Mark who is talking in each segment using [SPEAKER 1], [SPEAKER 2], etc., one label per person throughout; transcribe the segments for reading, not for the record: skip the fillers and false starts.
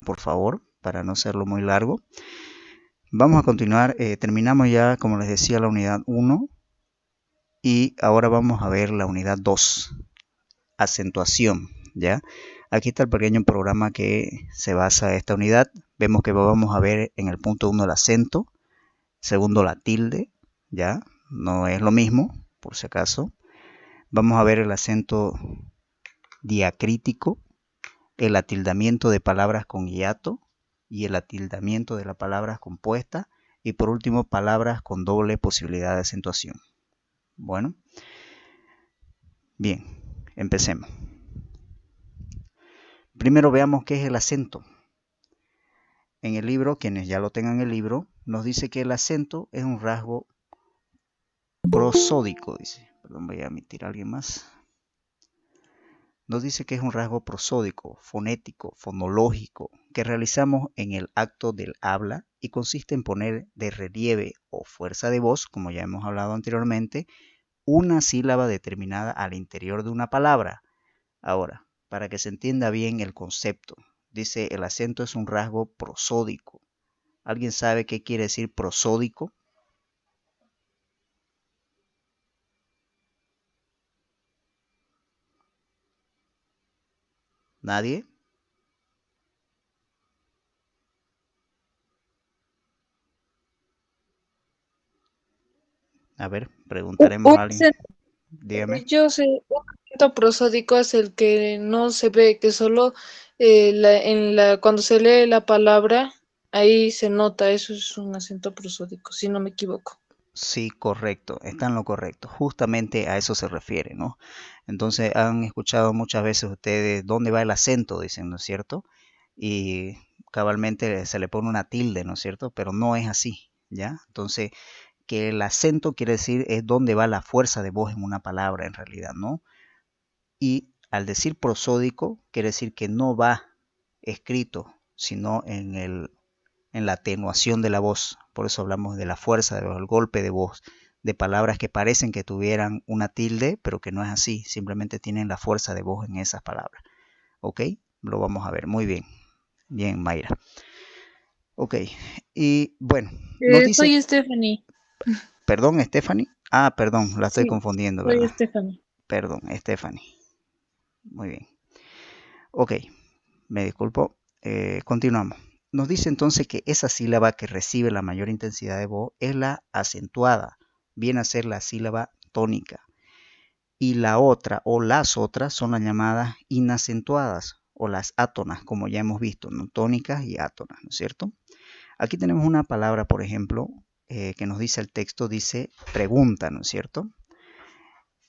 [SPEAKER 1] por favor, para no hacerlo muy largo. Vamos a continuar, terminamos ya, como les decía, la unidad 1 y ahora vamos a ver la unidad 2, acentuación, ¿ya? Aquí está el pequeño programa que se basa en esta unidad. Vemos que vamos a ver en el punto 1 el acento, segundo la tilde, ¿ya? No es lo mismo, por si acaso. Vamos a ver el acento diacrítico, el atildamiento de palabras con hiato y el atildamiento de las palabras compuestas y por último palabras con doble posibilidad de acentuación. Bueno, bien, empecemos. Primero veamos qué es el acento. En el libro, quienes ya lo tengan en el libro, nos dice que el acento es un rasgo prosódico, dice. Perdón, voy a omitir a alguien más. Nos dice que es un rasgo prosódico, fonético, fonológico, que realizamos en el acto del habla y consiste en poner de relieve o fuerza de voz, como ya hemos hablado anteriormente, una sílaba determinada al interior de una palabra. Ahora, para que se entienda bien el concepto, dice el acento es un rasgo prosódico. ¿Alguien sabe qué quiere decir prosódico? ¿Nadie? A ver, preguntaremos
[SPEAKER 2] Un
[SPEAKER 1] a alguien.
[SPEAKER 2] acento,
[SPEAKER 1] Dígame.
[SPEAKER 2] yo sé, un acento prosódico es el que no se ve, que solo cuando se lee la palabra, ahí se nota, eso es un acento prosódico, si no me equivoco.
[SPEAKER 1] Sí, correcto, está en lo correcto. Justamente a eso se refiere, ¿no? Entonces, han escuchado muchas veces ustedes dónde va el acento, dicen, ¿no es cierto? Y cabalmente se le pone una tilde, ¿no es cierto? Pero no es así, ¿ya? Entonces, que el acento quiere decir es dónde va la fuerza de voz en una palabra, en realidad, ¿no? Y al decir prosódico, quiere decir que no va escrito, sino en la atenuación de la voz. Por eso hablamos de la fuerza de voz, el golpe de voz, de palabras que parecen que tuvieran una tilde, pero que no es así, simplemente tienen la fuerza de voz en esas palabras. ¿Ok? Lo vamos a ver. Muy bien. Bien, Mayra. Ok. Y bueno, nos dice,
[SPEAKER 2] Soy Stephanie.
[SPEAKER 1] perdón, Stephanie. Ah, perdón, la estoy
[SPEAKER 2] Sí,
[SPEAKER 1] confundiendo,
[SPEAKER 2] soy
[SPEAKER 1] ¿verdad?
[SPEAKER 2] Stephanie.
[SPEAKER 1] Perdón, Stephanie. Muy bien. Ok, me disculpo. Continuamos. Nos dice entonces que esa sílaba que recibe la mayor intensidad de voz es la acentuada, viene a ser la sílaba tónica. Y la otra o las otras son las llamadas inacentuadas o las átonas, como ya hemos visto, ¿no? Tónicas y átonas, ¿no es cierto? Aquí tenemos una palabra, por ejemplo, que nos dice el texto, dice pregunta, ¿no es cierto?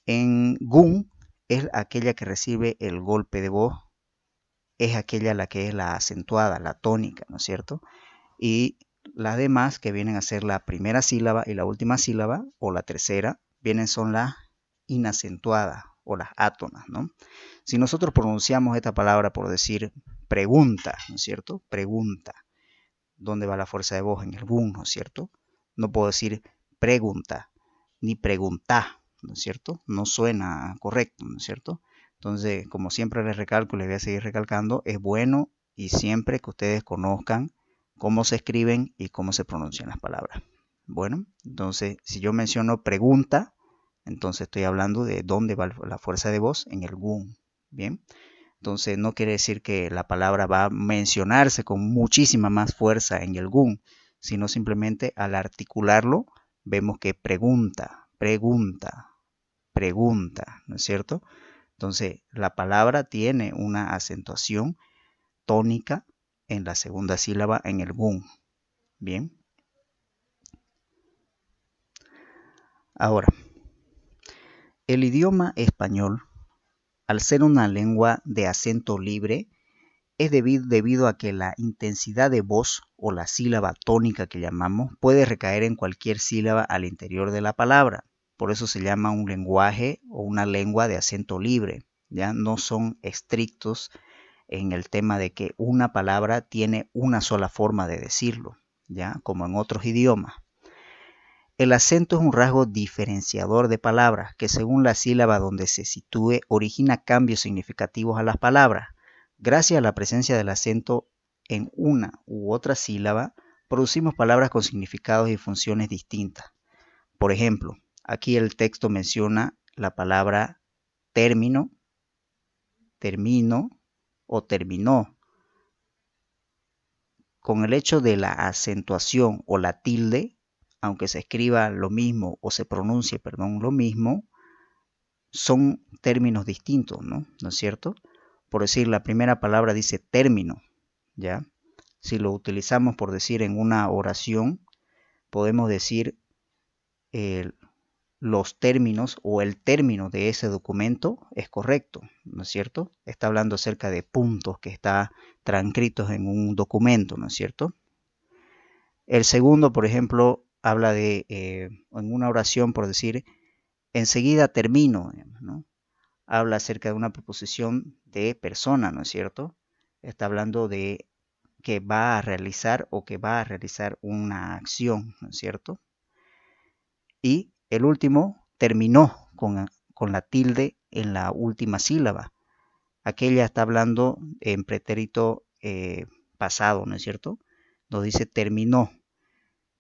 [SPEAKER 1] En gun es aquella que recibe el golpe de voz, es aquella la que es la acentuada, la tónica, ¿no es cierto? Y las demás que vienen a ser la primera sílaba y la última sílaba o la tercera, vienen son las inacentuadas o las átonas, ¿no? Si nosotros pronunciamos esta palabra por decir pregunta, ¿no es cierto? Pregunta. ¿Dónde va la fuerza de voz? En el gun, ¿no es cierto? No puedo decir pregunta ni pregunta, ¿no es cierto? No suena correcto, ¿no es cierto? Entonces, como siempre les recalco y les voy a seguir recalcando, es bueno y siempre que ustedes conozcan cómo se escriben y cómo se pronuncian las palabras. Bueno, entonces, si yo menciono pregunta, entonces estoy hablando de dónde va la fuerza de voz en el gun. Bien, entonces no quiere decir que la palabra va a mencionarse con muchísima más fuerza en el gun, sino simplemente al articularlo vemos que pregunta, pregunta, pregunta, ¿no es cierto? Entonces la palabra tiene una acentuación tónica en la segunda sílaba en el gun. Bien, ahora, el idioma español, al ser una lengua de acento libre, es debido a que la intensidad de voz o la sílaba tónica que llamamos puede recaer en cualquier sílaba al interior de la palabra. Por eso se llama un lenguaje o una lengua de acento libre. Ya no son estrictos en el tema de que una palabra tiene una sola forma de decirlo, ya como en otros idiomas. El acento es un rasgo diferenciador de palabras que según la sílaba donde se sitúe origina cambios significativos a las palabras. Gracias a la presencia del acento en una u otra sílaba, producimos palabras con significados y funciones distintas. Por ejemplo, aquí el texto menciona la palabra término, termino o terminó. Con el hecho de la acentuación o la tilde, aunque se escriba lo mismo o se pronuncie, perdón, lo mismo, son términos distintos, ¿no? ¿No es cierto? Por decir, la primera palabra dice término, ¿ya? Si lo utilizamos por decir en una oración, podemos decir eh, los términos o el término de ese documento es correcto, ¿no es cierto? Está hablando acerca de puntos que están transcritos en un documento, ¿no es cierto? El segundo, por ejemplo, habla de, en una oración, por decir, enseguida termino, ¿no? Habla acerca de una preposición de persona, ¿no es cierto? Está hablando de que va a realizar o que va a realizar una acción, ¿no es cierto? Y el último terminó con la tilde en la última sílaba. Aquella está hablando en pretérito pasado, ¿no es cierto? Nos dice terminó.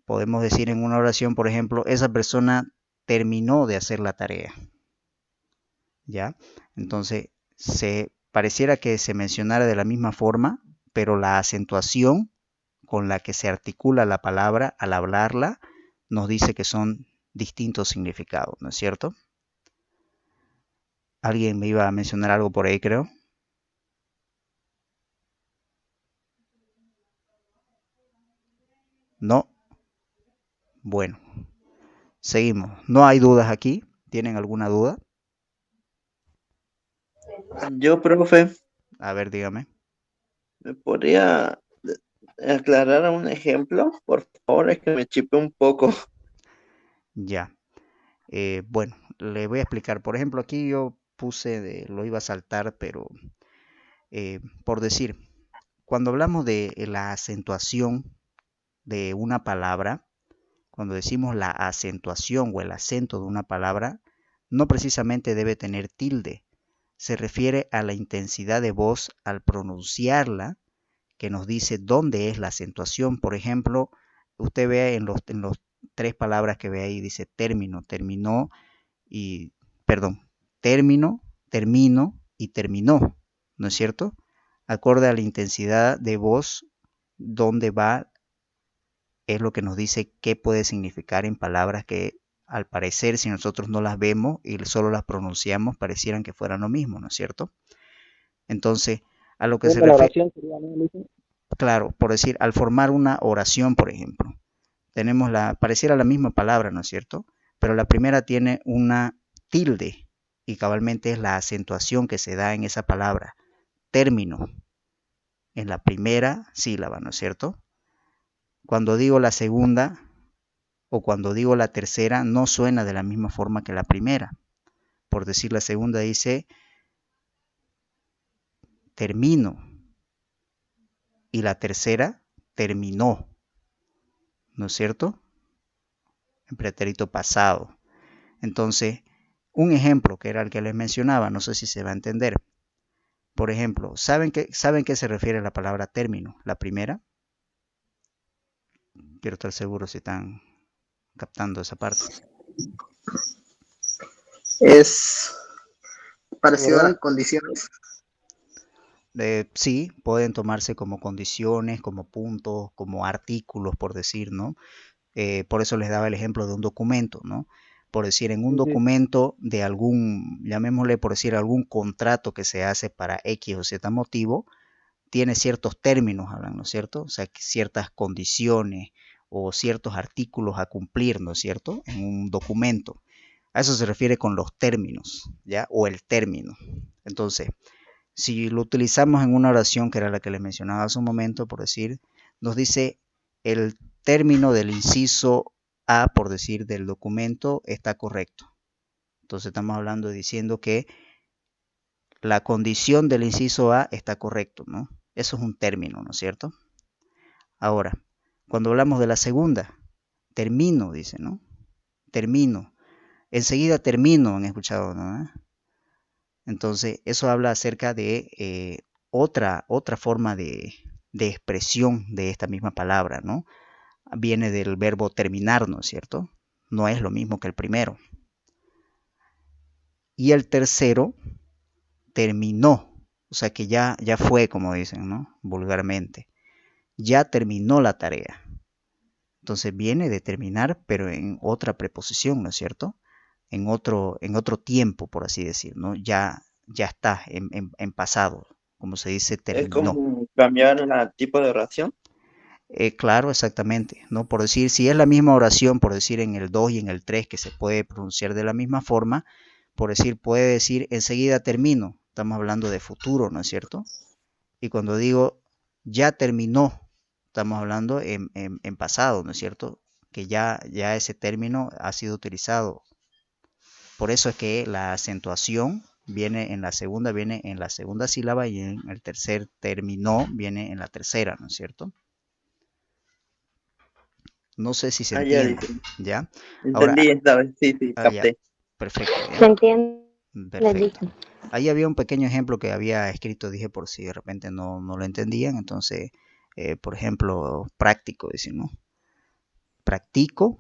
[SPEAKER 1] Podemos decir en una oración, por ejemplo, esa persona terminó de hacer la tarea. ¿Ya? Entonces, se pareciera que se mencionara de la misma forma, pero la acentuación con la que se articula la palabra al hablarla nos dice que son distintos significados, ¿no es cierto? Alguien me iba a mencionar algo por ahí, creo. No. Bueno, seguimos. No hay dudas aquí. ¿Tienen alguna duda?
[SPEAKER 3] Yo, profe,
[SPEAKER 1] A ver, dígame.
[SPEAKER 3] ¿me podría aclarar un ejemplo? Por favor, es que me chipé un poco.
[SPEAKER 1] Ya. Bueno, le voy a explicar. Por ejemplo, aquí yo lo iba a saltar, pero por decir, cuando hablamos de la acentuación de una palabra, cuando decimos la acentuación o el acento de una palabra, no precisamente debe tener tilde. Se refiere a la intensidad de voz al pronunciarla, que nos dice dónde es la acentuación. Por ejemplo, usted ve en los tres palabras que ve ahí, dice término, terminó y, perdón, término, termino y terminó, ¿no es cierto? Acorde a la intensidad de voz, dónde va, es lo que nos dice qué puede significar en palabras que al parecer, si nosotros no las vemos y solo las pronunciamos, parecieran que fueran lo mismo, ¿no es cierto? Entonces, a lo que se refiere, claro, por decir, al formar una oración, por ejemplo, pareciera la misma palabra, ¿no es cierto? Pero la primera tiene una tilde y cabalmente es la acentuación que se da en esa palabra, término, en la primera sílaba, ¿no es cierto? Cuando digo la segunda o cuando digo la tercera, no suena de la misma forma que la primera. Por decir, la segunda dice termino y la tercera terminó, ¿no es cierto? En pretérito pasado. Entonces, un ejemplo que era el que les mencionaba, no sé si se va a entender. Por ejemplo, ¿saben qué se refiere a la palabra término? La primera. Quiero estar seguro si están captando esa parte.
[SPEAKER 3] Es parecido a las condiciones.
[SPEAKER 1] Sí, pueden tomarse como condiciones, como puntos, como artículos, por decir, ¿no? Por eso les daba el ejemplo de un documento, ¿no? Por decir, en un documento de llamémosle por decir, algún contrato que se hace para X o Z motivo, tiene ciertos términos, ¿no es cierto? O sea, ciertas condiciones o ciertos artículos a cumplir, ¿no es cierto? En un documento. A eso se refiere con los términos, ¿ya? O el término. Entonces, si lo utilizamos en una oración que era la que les mencionaba hace un momento, por decir, nos dice el término del inciso A, por decir, del documento está correcto. Entonces estamos hablando diciendo que la condición del inciso A está correcto, ¿no? Eso es un término, ¿no es cierto? Ahora, cuando hablamos de la segunda, termino, dice, ¿no? Termino. Enseguida termino, han escuchado, ¿no? Entonces, eso habla acerca de otra forma de expresión de esta misma palabra, ¿no? Viene del verbo terminar, ¿no es cierto? No es lo mismo que el primero. Y el tercero, terminó, o sea que ya fue, como dicen, ¿no? Vulgarmente. Ya terminó la tarea. Entonces viene de terminar, pero en otra preposición, ¿no es cierto? En otro tiempo, por así decir, ¿no? Ya está en pasado, como se dice,
[SPEAKER 3] Es
[SPEAKER 1] terminó.
[SPEAKER 3] como cambiar el tipo de oración.
[SPEAKER 1] Claro, exactamente, ¿no? Por decir, si es la misma oración, por decir en el 2 y en el 3 que se puede pronunciar de la misma forma, por decir, puede decir enseguida termino, estamos hablando de futuro, ¿no es cierto? Y cuando digo ya terminó, estamos hablando en pasado, ¿no es cierto? Que ya ese término ha sido utilizado. Por eso es que la acentuación viene en la segunda sílaba y en el tercer terminó viene en la tercera, ¿no es cierto? No sé si se
[SPEAKER 3] Ah, ya
[SPEAKER 1] entiende,
[SPEAKER 3] dice.
[SPEAKER 1] ¿ya? Ahora,
[SPEAKER 3] Entendí esta vez. Sí,
[SPEAKER 1] ya,
[SPEAKER 3] capté.
[SPEAKER 1] perfecto,
[SPEAKER 4] Se
[SPEAKER 1] ¿ya?
[SPEAKER 4] entiende,
[SPEAKER 1] Perfecto.
[SPEAKER 4] dijo.
[SPEAKER 1] Ahí había un pequeño ejemplo que había escrito, dije por si de repente no lo entendían, entonces, por ejemplo, práctico, decir, ¿no? Practico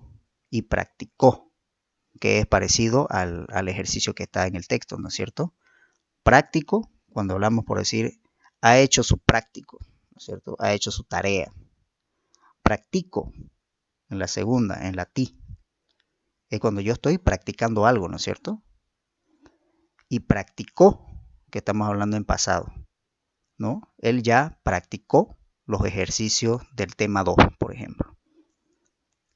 [SPEAKER 1] y practicó, que es parecido al ejercicio que está en el texto, ¿no es cierto? Práctico, cuando hablamos por decir, ha hecho su práctico, ¿no es cierto? Ha hecho su tarea. Practico, en la segunda, en la ti, es cuando yo estoy practicando algo, ¿no es cierto? Y practicó, que estamos hablando en pasado, ¿no? Él ya practicó los ejercicios del tema 2, por ejemplo.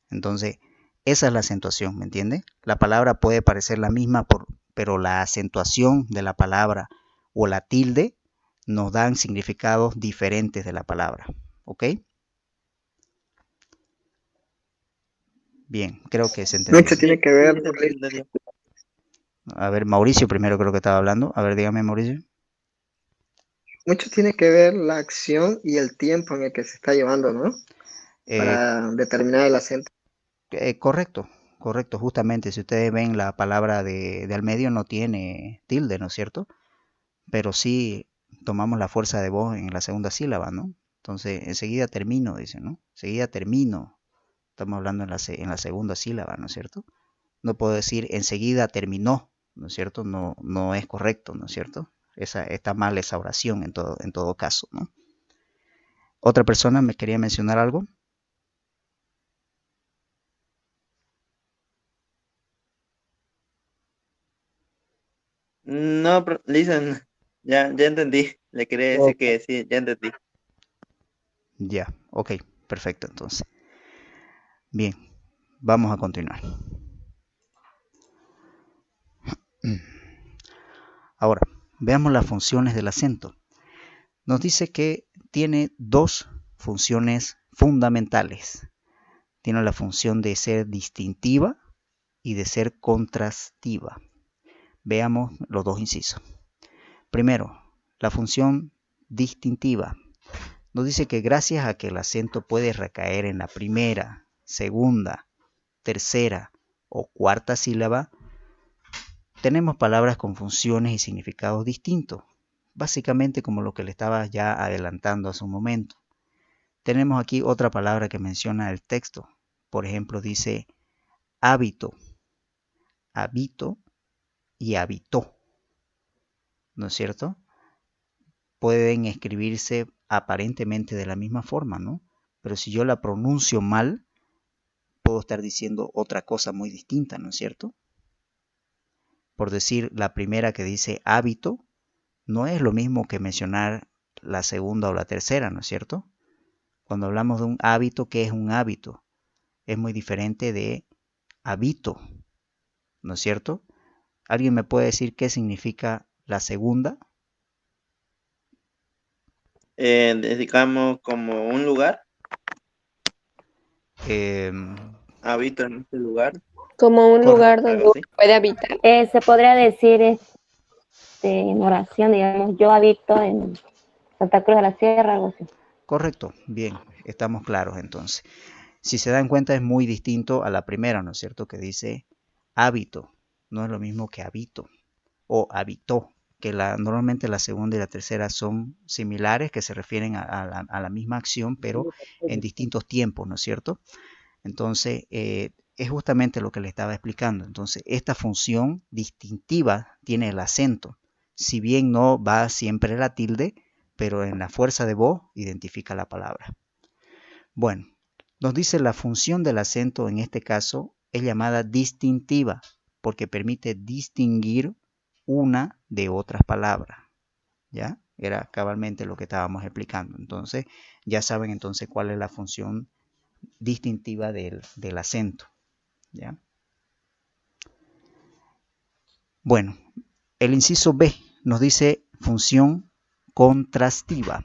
[SPEAKER 1] Entonces, esa es la acentuación, ¿me entiende? La palabra puede parecer la misma, pero la acentuación de la palabra o la tilde nos dan significados diferentes de la palabra, ¿ok? Bien, creo que se entendió.
[SPEAKER 5] Mucho tiene que
[SPEAKER 3] Sí,
[SPEAKER 5] ver,
[SPEAKER 3] se entendió.
[SPEAKER 1] A ver, Mauricio primero creo que estaba hablando. A ver, dígame, Mauricio.
[SPEAKER 5] mucho tiene que ver la acción y el tiempo en el que se está llevando, ¿no?
[SPEAKER 1] Eh,
[SPEAKER 5] Para determinar el acento.
[SPEAKER 1] Correcto, correcto. Justamente, si ustedes ven la palabra de al medio no tiene tilde, ¿no es cierto? Pero sí tomamos la fuerza de voz en la segunda sílaba, ¿no? Entonces, enseguida termino, dice, ¿no? Enseguida termino. Estamos hablando en la segunda sílaba, ¿no es cierto? No puedo decir enseguida terminó, ¿no es cierto? No es correcto, ¿no es cierto? Está mal esa oración en todo caso, ¿no? ¿Otra persona me quería mencionar algo?
[SPEAKER 3] No, listen, ya entendí. Le quería decir que sí, ya entendí.
[SPEAKER 1] Ya, ok, perfecto entonces. Bien, vamos a continuar. Ahora, veamos las funciones del acento. Nos dice que tiene dos funciones fundamentales. Tiene la función de ser distintiva y de ser contrastiva. Veamos los dos incisos. Primero, la función distintiva. Nos dice que gracias a que el acento puede recaer en la primera, segunda, tercera o cuarta sílaba, tenemos palabras con funciones y significados distintos, básicamente como lo que le estaba ya adelantando hace un momento. Tenemos aquí otra palabra que menciona el texto. Por ejemplo, dice hábito, habito y habitó, ¿no es cierto? Pueden escribirse aparentemente de la misma forma, ¿no? Pero si yo la pronuncio mal, puedo estar diciendo otra cosa muy distinta, ¿no es cierto? Por decir, la primera que dice hábito, no es lo mismo que mencionar la segunda o la tercera, ¿no es cierto? Cuando hablamos de un hábito, ¿qué es un hábito? Es muy diferente de habito, ¿no es cierto? ¿Alguien me puede decir qué significa la segunda?
[SPEAKER 3] Dedicamos como un lugar,
[SPEAKER 1] Eh,
[SPEAKER 3] habito en este lugar,
[SPEAKER 2] Como un
[SPEAKER 1] cor-
[SPEAKER 2] lugar donde
[SPEAKER 3] algo
[SPEAKER 2] uno
[SPEAKER 3] así.
[SPEAKER 2] puede habitar.
[SPEAKER 4] Se podría decir en oración, digamos, yo habito en Santa Cruz de la Sierra, algo así.
[SPEAKER 1] Correcto, bien, estamos claros entonces. Si se dan cuenta es muy distinto a la primera, ¿no es cierto? Que dice hábito, no es lo mismo que habito o habitó. que normalmente la segunda y la tercera son similares, que se refieren a la misma acción, pero en distintos tiempos, ¿no es cierto? Entonces, es justamente lo que le estaba explicando. Entonces, esta función distintiva tiene el acento. Si bien no va siempre la tilde, pero en la fuerza de voz identifica la palabra. Bueno, nos dice la función del acento en este caso es llamada distintiva porque permite distinguir una de otras palabras. ¿Ya? Era cabalmente lo que estábamos explicando. Entonces, ya saben entonces cuál es la función distintiva del acento. ¿Ya? Bueno, el inciso B nos dice función contrastiva.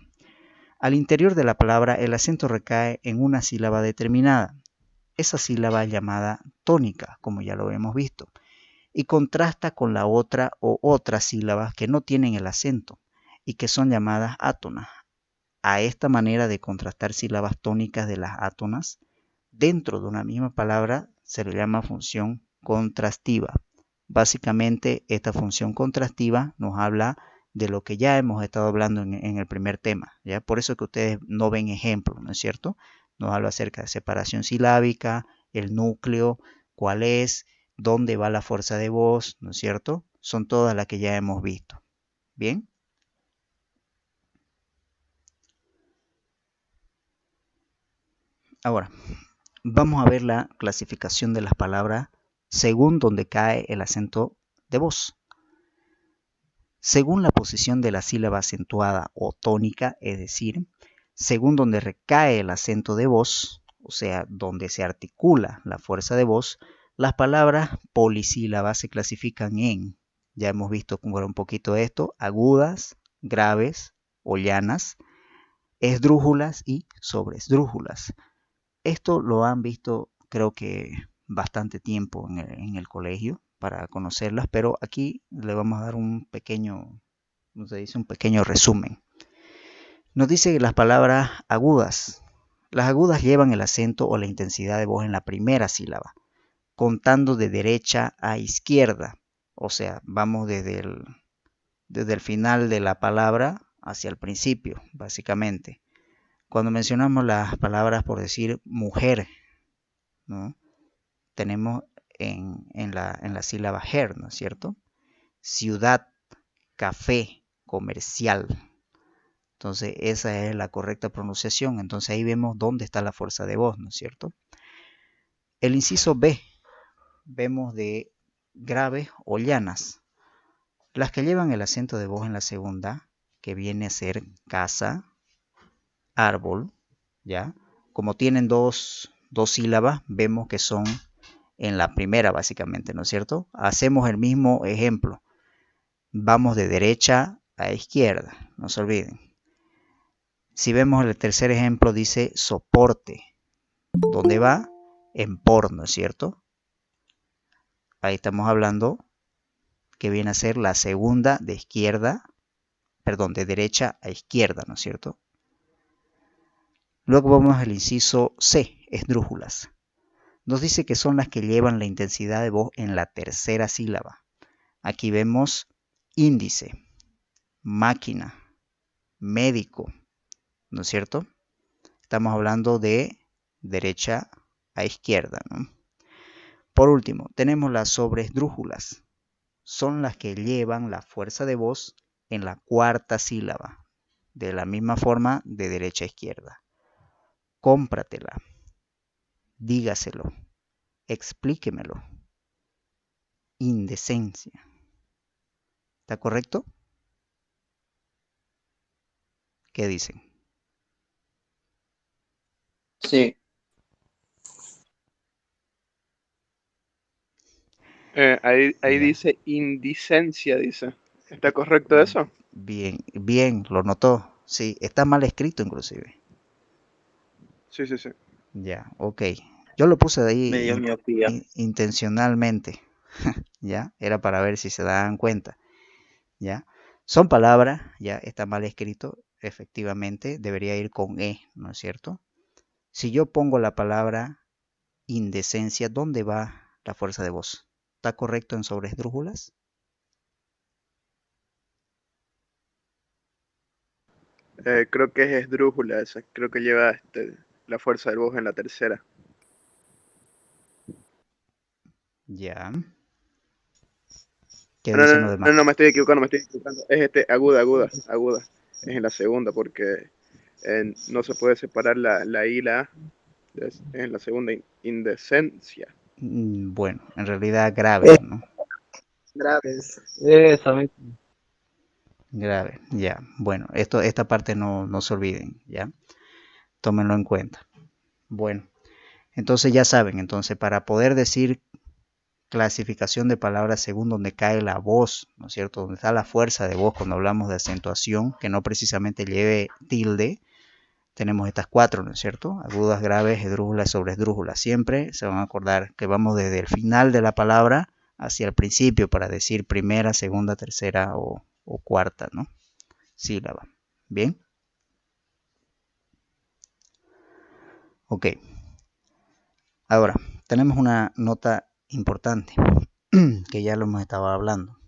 [SPEAKER 1] Al interior de la palabra el acento recae en una sílaba determinada. Esa sílaba es llamada tónica, como ya lo hemos visto, y contrasta con la otra o otras sílabas que no tienen el acento y que son llamadas átonas. A esta manera de contrastar sílabas tónicas de las átonas dentro de una misma palabra se le llama función contrastiva. Básicamente, esta función contrastiva nos habla de lo que ya hemos estado hablando en el primer tema, ¿ya? Por eso que ustedes no ven ejemplos, ¿no es cierto? Nos habla acerca de separación silábica, el núcleo, cuál es, dónde va la fuerza de voz, ¿no es cierto? Son todas las que ya hemos visto. ¿Bien? Ahora, vamos a ver la clasificación de las palabras según donde cae el acento de voz. Según la posición de la sílaba acentuada o tónica, es decir, según donde recae el acento de voz, o sea, donde se articula la fuerza de voz, las palabras polisílabas se clasifican en, ya hemos visto un poquito esto, agudas, graves o llanas, esdrújulas y sobresdrújulas. Esto lo han visto, creo que bastante tiempo en el colegio para conocerlas, pero aquí le vamos a dar un pequeño, ¿cómo se dice? Un pequeño resumen. Nos dice que las palabras agudas. Las agudas llevan el acento o la intensidad de voz en la primera sílaba, contando de derecha a izquierda. O sea, vamos desde el final de la palabra hacia el principio, básicamente. Cuando mencionamos las palabras, por decir mujer, ¿no? Tenemos en la sílaba her, ¿no es cierto? Ciudad, café, comercial. Entonces, esa es la correcta pronunciación. Entonces, ahí vemos dónde está la fuerza de voz, ¿no es cierto? El inciso B, vemos de graves o llanas. Las que llevan el acento de voz en la segunda, que viene a ser casa, árbol, ¿ya? Como tienen dos sílabas, vemos que son en la primera básicamente, ¿no es cierto? Hacemos el mismo ejemplo. Vamos de derecha a izquierda, no se olviden. Si vemos el tercer ejemplo, dice soporte. ¿Dónde va? En por, ¿no es cierto? Ahí estamos hablando que viene a ser la segunda de izquierda, perdón, de derecha a izquierda, ¿no es cierto? Luego vamos al inciso C, esdrújulas. Nos dice que son las que llevan la intensidad de voz en la tercera sílaba. Aquí vemos índice, máquina, médico, ¿no es cierto? Estamos hablando de derecha a izquierda, ¿no? Por último, tenemos las sobresdrújulas. Son las que llevan la fuerza de voz en la cuarta sílaba, de la misma forma de derecha a izquierda. Cómpratela, dígaselo, explíquemelo. Indecencia. ¿Está correcto? ¿Qué dicen?
[SPEAKER 3] Sí,
[SPEAKER 6] Ahí
[SPEAKER 1] Ya.
[SPEAKER 6] dice indicencia, dice. ¿Está correcto eso?
[SPEAKER 1] Bien, bien, lo notó. Sí, está mal escrito inclusive.
[SPEAKER 6] Sí, sí, sí.
[SPEAKER 1] Ya, ok. Yo lo puse de
[SPEAKER 3] me dio
[SPEAKER 1] ahí
[SPEAKER 3] miopía.
[SPEAKER 1] intencionalmente. ¿Ya? Era para ver si se daban cuenta. ¿Ya? Son palabras, ya está mal escrito, efectivamente, debería ir con E, ¿no es cierto? Si yo pongo la palabra indecencia, ¿dónde va la fuerza de voz? ¿Está correcto en sobresdrújulas?
[SPEAKER 6] Creo que es esdrújula esa. Creo que lleva la fuerza del voz en la tercera.
[SPEAKER 1] Ya. ¿Qué
[SPEAKER 6] No,
[SPEAKER 1] dicen los
[SPEAKER 6] no,
[SPEAKER 1] demás?
[SPEAKER 6] no, me estoy equivocando. Es aguda. Es en la segunda porque no se puede separar la I y la A. Es en la segunda indecencia.
[SPEAKER 1] Bueno, en realidad grave, ¿no?
[SPEAKER 5] Graves.
[SPEAKER 7] Eso mismo.
[SPEAKER 1] Grave, ya. Bueno, esta parte no se olviden, ¿ya? Tómenlo en cuenta. Bueno, entonces ya saben, entonces para poder decir clasificación de palabras según donde cae la voz, ¿no es cierto? Donde está la fuerza de voz cuando hablamos de acentuación, que no precisamente lleve tilde, tenemos estas cuatro, ¿no es cierto? Agudas, graves, esdrújulas, sobreesdrújulas. Siempre se van a acordar que vamos desde el final de la palabra hacia el principio para decir primera, segunda, tercera o cuarta, ¿no? Sílaba. ¿Bien? Ok. Ahora, tenemos una nota importante que ya lo hemos estado hablando.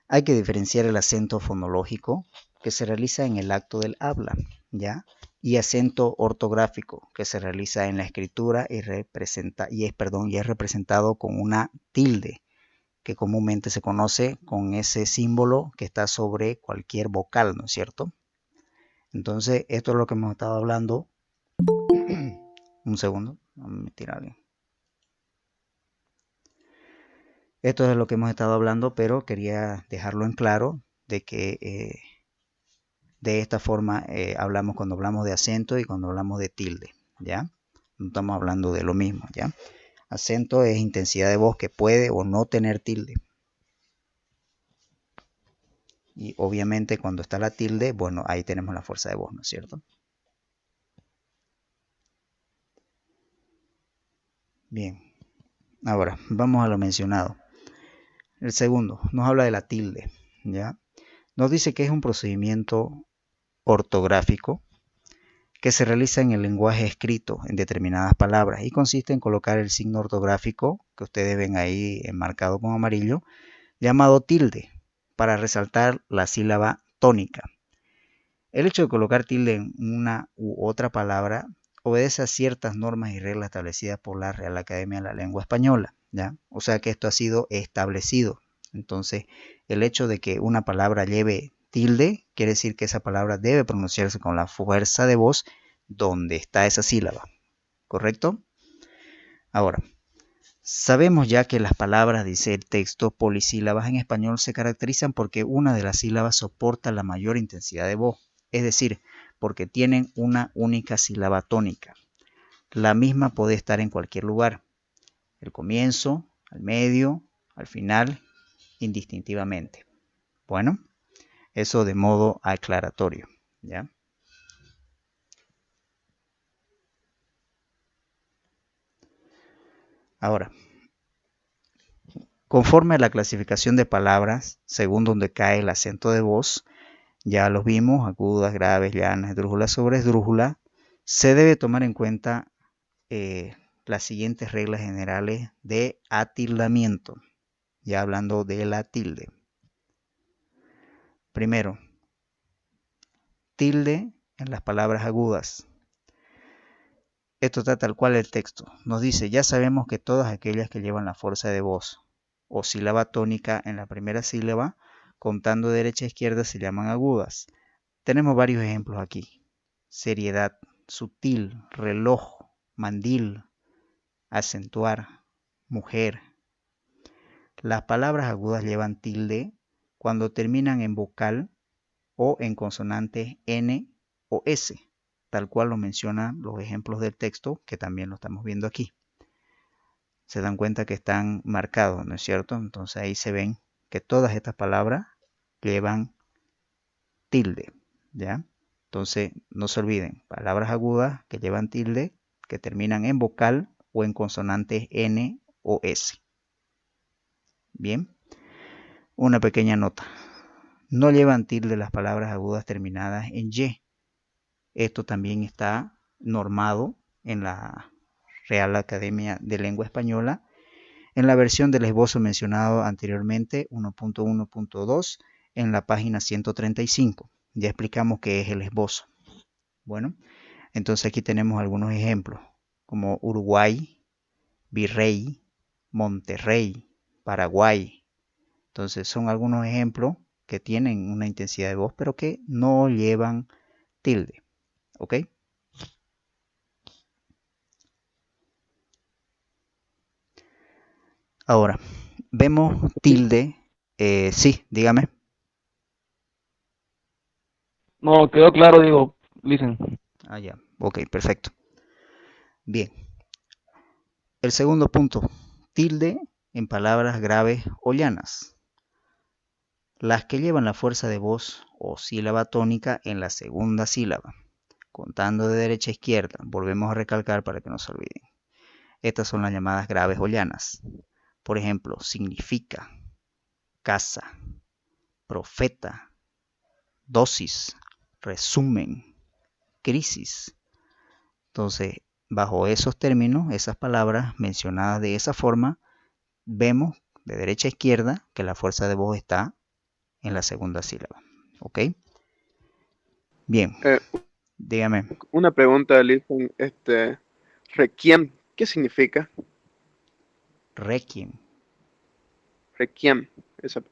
[SPEAKER 1] Hay que diferenciar el acento fonológico que se realiza en el acto del habla, ¿ya? Y acento ortográfico que se realiza en la escritura y es representado con una tilde, que comúnmente se conoce con ese símbolo que está sobre cualquier vocal, ¿no es cierto? Entonces, esto es lo que hemos estado hablando. Un segundo, vamos a meter a alguien. Esto es de lo que hemos estado hablando, pero quería dejarlo en claro de que de esta forma hablamos cuando hablamos de acento y cuando hablamos de tilde, ¿ya? No estamos hablando de lo mismo, ¿ya? Acento es intensidad de voz que puede o no tener tilde. Y obviamente cuando está la tilde, bueno, ahí tenemos la fuerza de voz, ¿no es cierto? Bien, ahora vamos a lo mencionado. El segundo nos habla de la tilde, ¿ya? Nos dice que es un procedimiento ortográfico que se realiza en el lenguaje escrito en determinadas palabras y consiste en colocar el signo ortográfico que ustedes ven ahí enmarcado con amarillo, llamado tilde, para resaltar la sílaba tónica. El hecho de colocar tilde en una u otra palabra obedece a ciertas normas y reglas establecidas por la Real Academia de la Lengua Española, ¿ya? O sea que esto ha sido establecido. Entonces, el hecho de que una palabra lleve tilde quiere decir que esa palabra debe pronunciarse con la fuerza de voz donde está esa sílaba, ¿correcto? Ahora, sabemos ya que las palabras, dice el texto, polisílabas en español se caracterizan porque una de las sílabas soporta la mayor intensidad de voz, es decir, porque tienen una única sílaba tónica. La misma puede estar en cualquier lugar, el comienzo, al medio, al final, indistintivamente. Bueno, eso de modo aclaratorio, ¿ya? Ahora, conforme a la clasificación de palabras, según donde cae el acento de voz, ya los vimos, agudas, graves, llanas, esdrújulas, sobreesdrújulas, se debe tomar en cuenta las siguientes reglas generales de atildamiento, ya hablando de la tilde. Primero, tilde en las palabras agudas. Esto está tal cual el texto. Nos dice, ya sabemos que todas aquellas que llevan la fuerza de voz o sílaba tónica en la primera sílaba, contando derecha a izquierda, se llaman agudas. Tenemos varios ejemplos aquí. Seriedad, sutil, reloj, mandil, acentuar, mujer. Las palabras agudas llevan tilde cuando terminan en vocal o en consonantes N o S, tal cual lo mencionan los ejemplos del texto, que también lo estamos viendo aquí. Se dan cuenta que están marcados, ¿no es cierto? Entonces ahí se ven que todas estas palabras llevan tilde, ¿ya? Entonces no se olviden, palabras agudas que llevan tilde, que terminan en vocal o en consonantes N o S. Bien, una pequeña nota. No llevan tilde las palabras agudas terminadas en Y. Esto también está normado en la Real Academia de Lengua Española, en la versión del esbozo mencionado anteriormente, 1.1.2, en la página 135. Ya explicamos qué es el esbozo. Bueno, entonces aquí tenemos algunos ejemplos, como Uruguay, Virrey, Monterrey, Paraguay. Entonces son algunos ejemplos que tienen una intensidad de voz, pero que no llevan tilde. ¿Ok? Ahora, vemos tilde. Sí, dígame.
[SPEAKER 7] No, quedó claro, digo, listen.
[SPEAKER 1] Ah, ya. Ok, perfecto. Bien. El segundo punto. Tilde en palabras graves o llanas. Las que llevan la fuerza de voz o sílaba tónica en la segunda sílaba. Contando de derecha a izquierda. Volvemos a recalcar para que no se olviden. Estas son las llamadas graves o llanas. Por ejemplo, significa, casa, profeta, dosis, resumen, crisis. Entonces, bajo esos términos, esas palabras mencionadas de esa forma, vemos de derecha a izquierda que la fuerza de voz está en la segunda sílaba. ¿Ok? Bien,
[SPEAKER 6] Eh,
[SPEAKER 1] dígame.
[SPEAKER 6] una pregunta, listen, requiem, ¿qué significa?
[SPEAKER 1] Requiem.
[SPEAKER 6] Requiem, esa,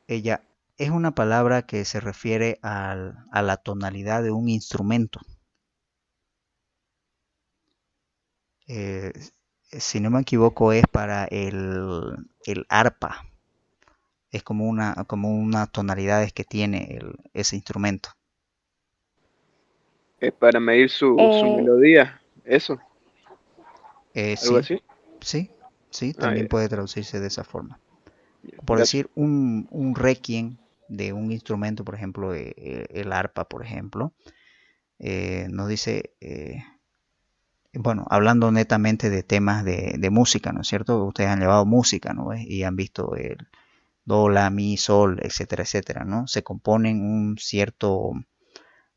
[SPEAKER 1] Ella es una palabra que se refiere a la tonalidad de un instrumento. Eh, si no me equivoco, es para el arpa. Es como unas tonalidades que tiene ese instrumento.
[SPEAKER 6] es para medir su
[SPEAKER 4] Eh,
[SPEAKER 6] melodía, eso, algo
[SPEAKER 1] Sí,
[SPEAKER 6] así.
[SPEAKER 1] sí,
[SPEAKER 6] Ah,
[SPEAKER 1] también puede traducirse de esa forma.
[SPEAKER 6] ya,
[SPEAKER 1] Por
[SPEAKER 6] gracias.
[SPEAKER 1] decir, un requiem de un instrumento, por ejemplo, el arpa, por ejemplo, nos dice, bueno, hablando netamente de temas de música, ¿no es cierto? Ustedes han llevado música, ¿no? Y han visto el do, la, mi, sol, etcétera, etcétera, ¿no? Se componen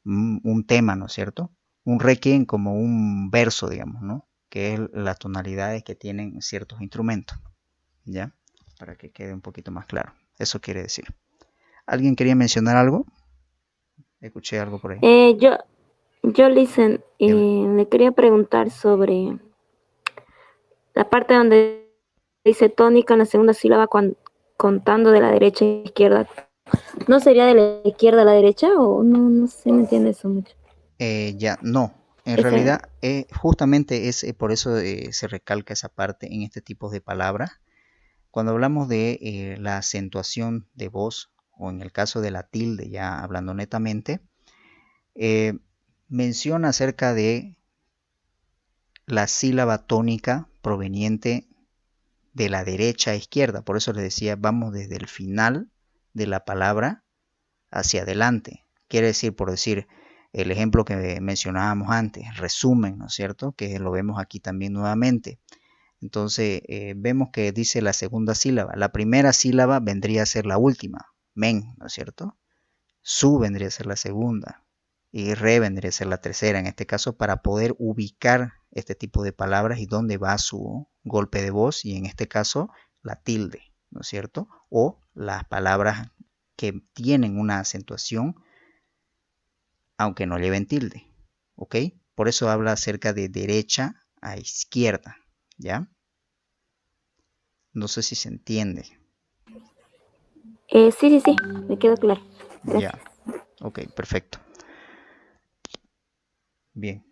[SPEAKER 1] un tema, ¿no es cierto? Un requiem como un verso, digamos, ¿no? Que es las tonalidades que tienen ciertos instrumentos, ¿ya? Para que quede un poquito más claro. Eso quiere decir. ¿Alguien quería mencionar algo? Escuché algo por ahí.
[SPEAKER 4] yo listen,
[SPEAKER 1] Dígame.
[SPEAKER 4] le quería preguntar sobre la parte donde dice tónica en la segunda sílaba contando de la derecha a izquierda. ¿No sería de la izquierda a la derecha o no? No sé, me entiende eso mucho.
[SPEAKER 1] Ya, no. En
[SPEAKER 4] Ese,
[SPEAKER 1] realidad, justamente es por eso se recalca esa parte en este tipo de palabras. Cuando hablamos de la acentuación de voz, o en el caso de la tilde, ya hablando netamente, eh, menciona acerca de la sílaba tónica proveniente de la derecha a izquierda. Por eso les decía, vamos desde el final de la palabra hacia adelante. Quiere decir, por decir, el ejemplo que mencionábamos antes, resumen, ¿no es cierto? Que lo vemos aquí también nuevamente. Entonces, vemos que dice la segunda sílaba. La primera sílaba vendría a ser la última, men, ¿no es cierto? Su vendría a ser la segunda y re vendría a ser la tercera, en este caso, para poder ubicar este tipo de palabras y dónde va su golpe de voz, y en este caso, la tilde, ¿no es cierto? O las palabras que tienen una acentuación, aunque no lleven tilde, ¿ok? Por eso habla acerca de derecha a izquierda, ¿ya? No sé si se entiende.
[SPEAKER 4] sí, me quedó claro. Gracias.
[SPEAKER 1] Ya, ok, perfecto. Bien.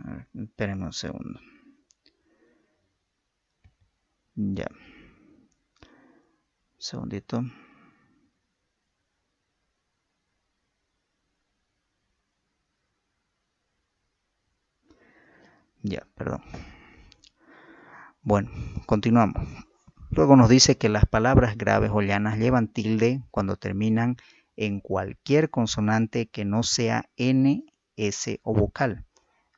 [SPEAKER 1] A ver, espérenme un segundo. Ya. Un segundito. Ya, perdón. Bueno, continuamos. Luego nos dice que las palabras graves o llanas llevan tilde cuando terminan en cualquier consonante que no sea N, S o vocal.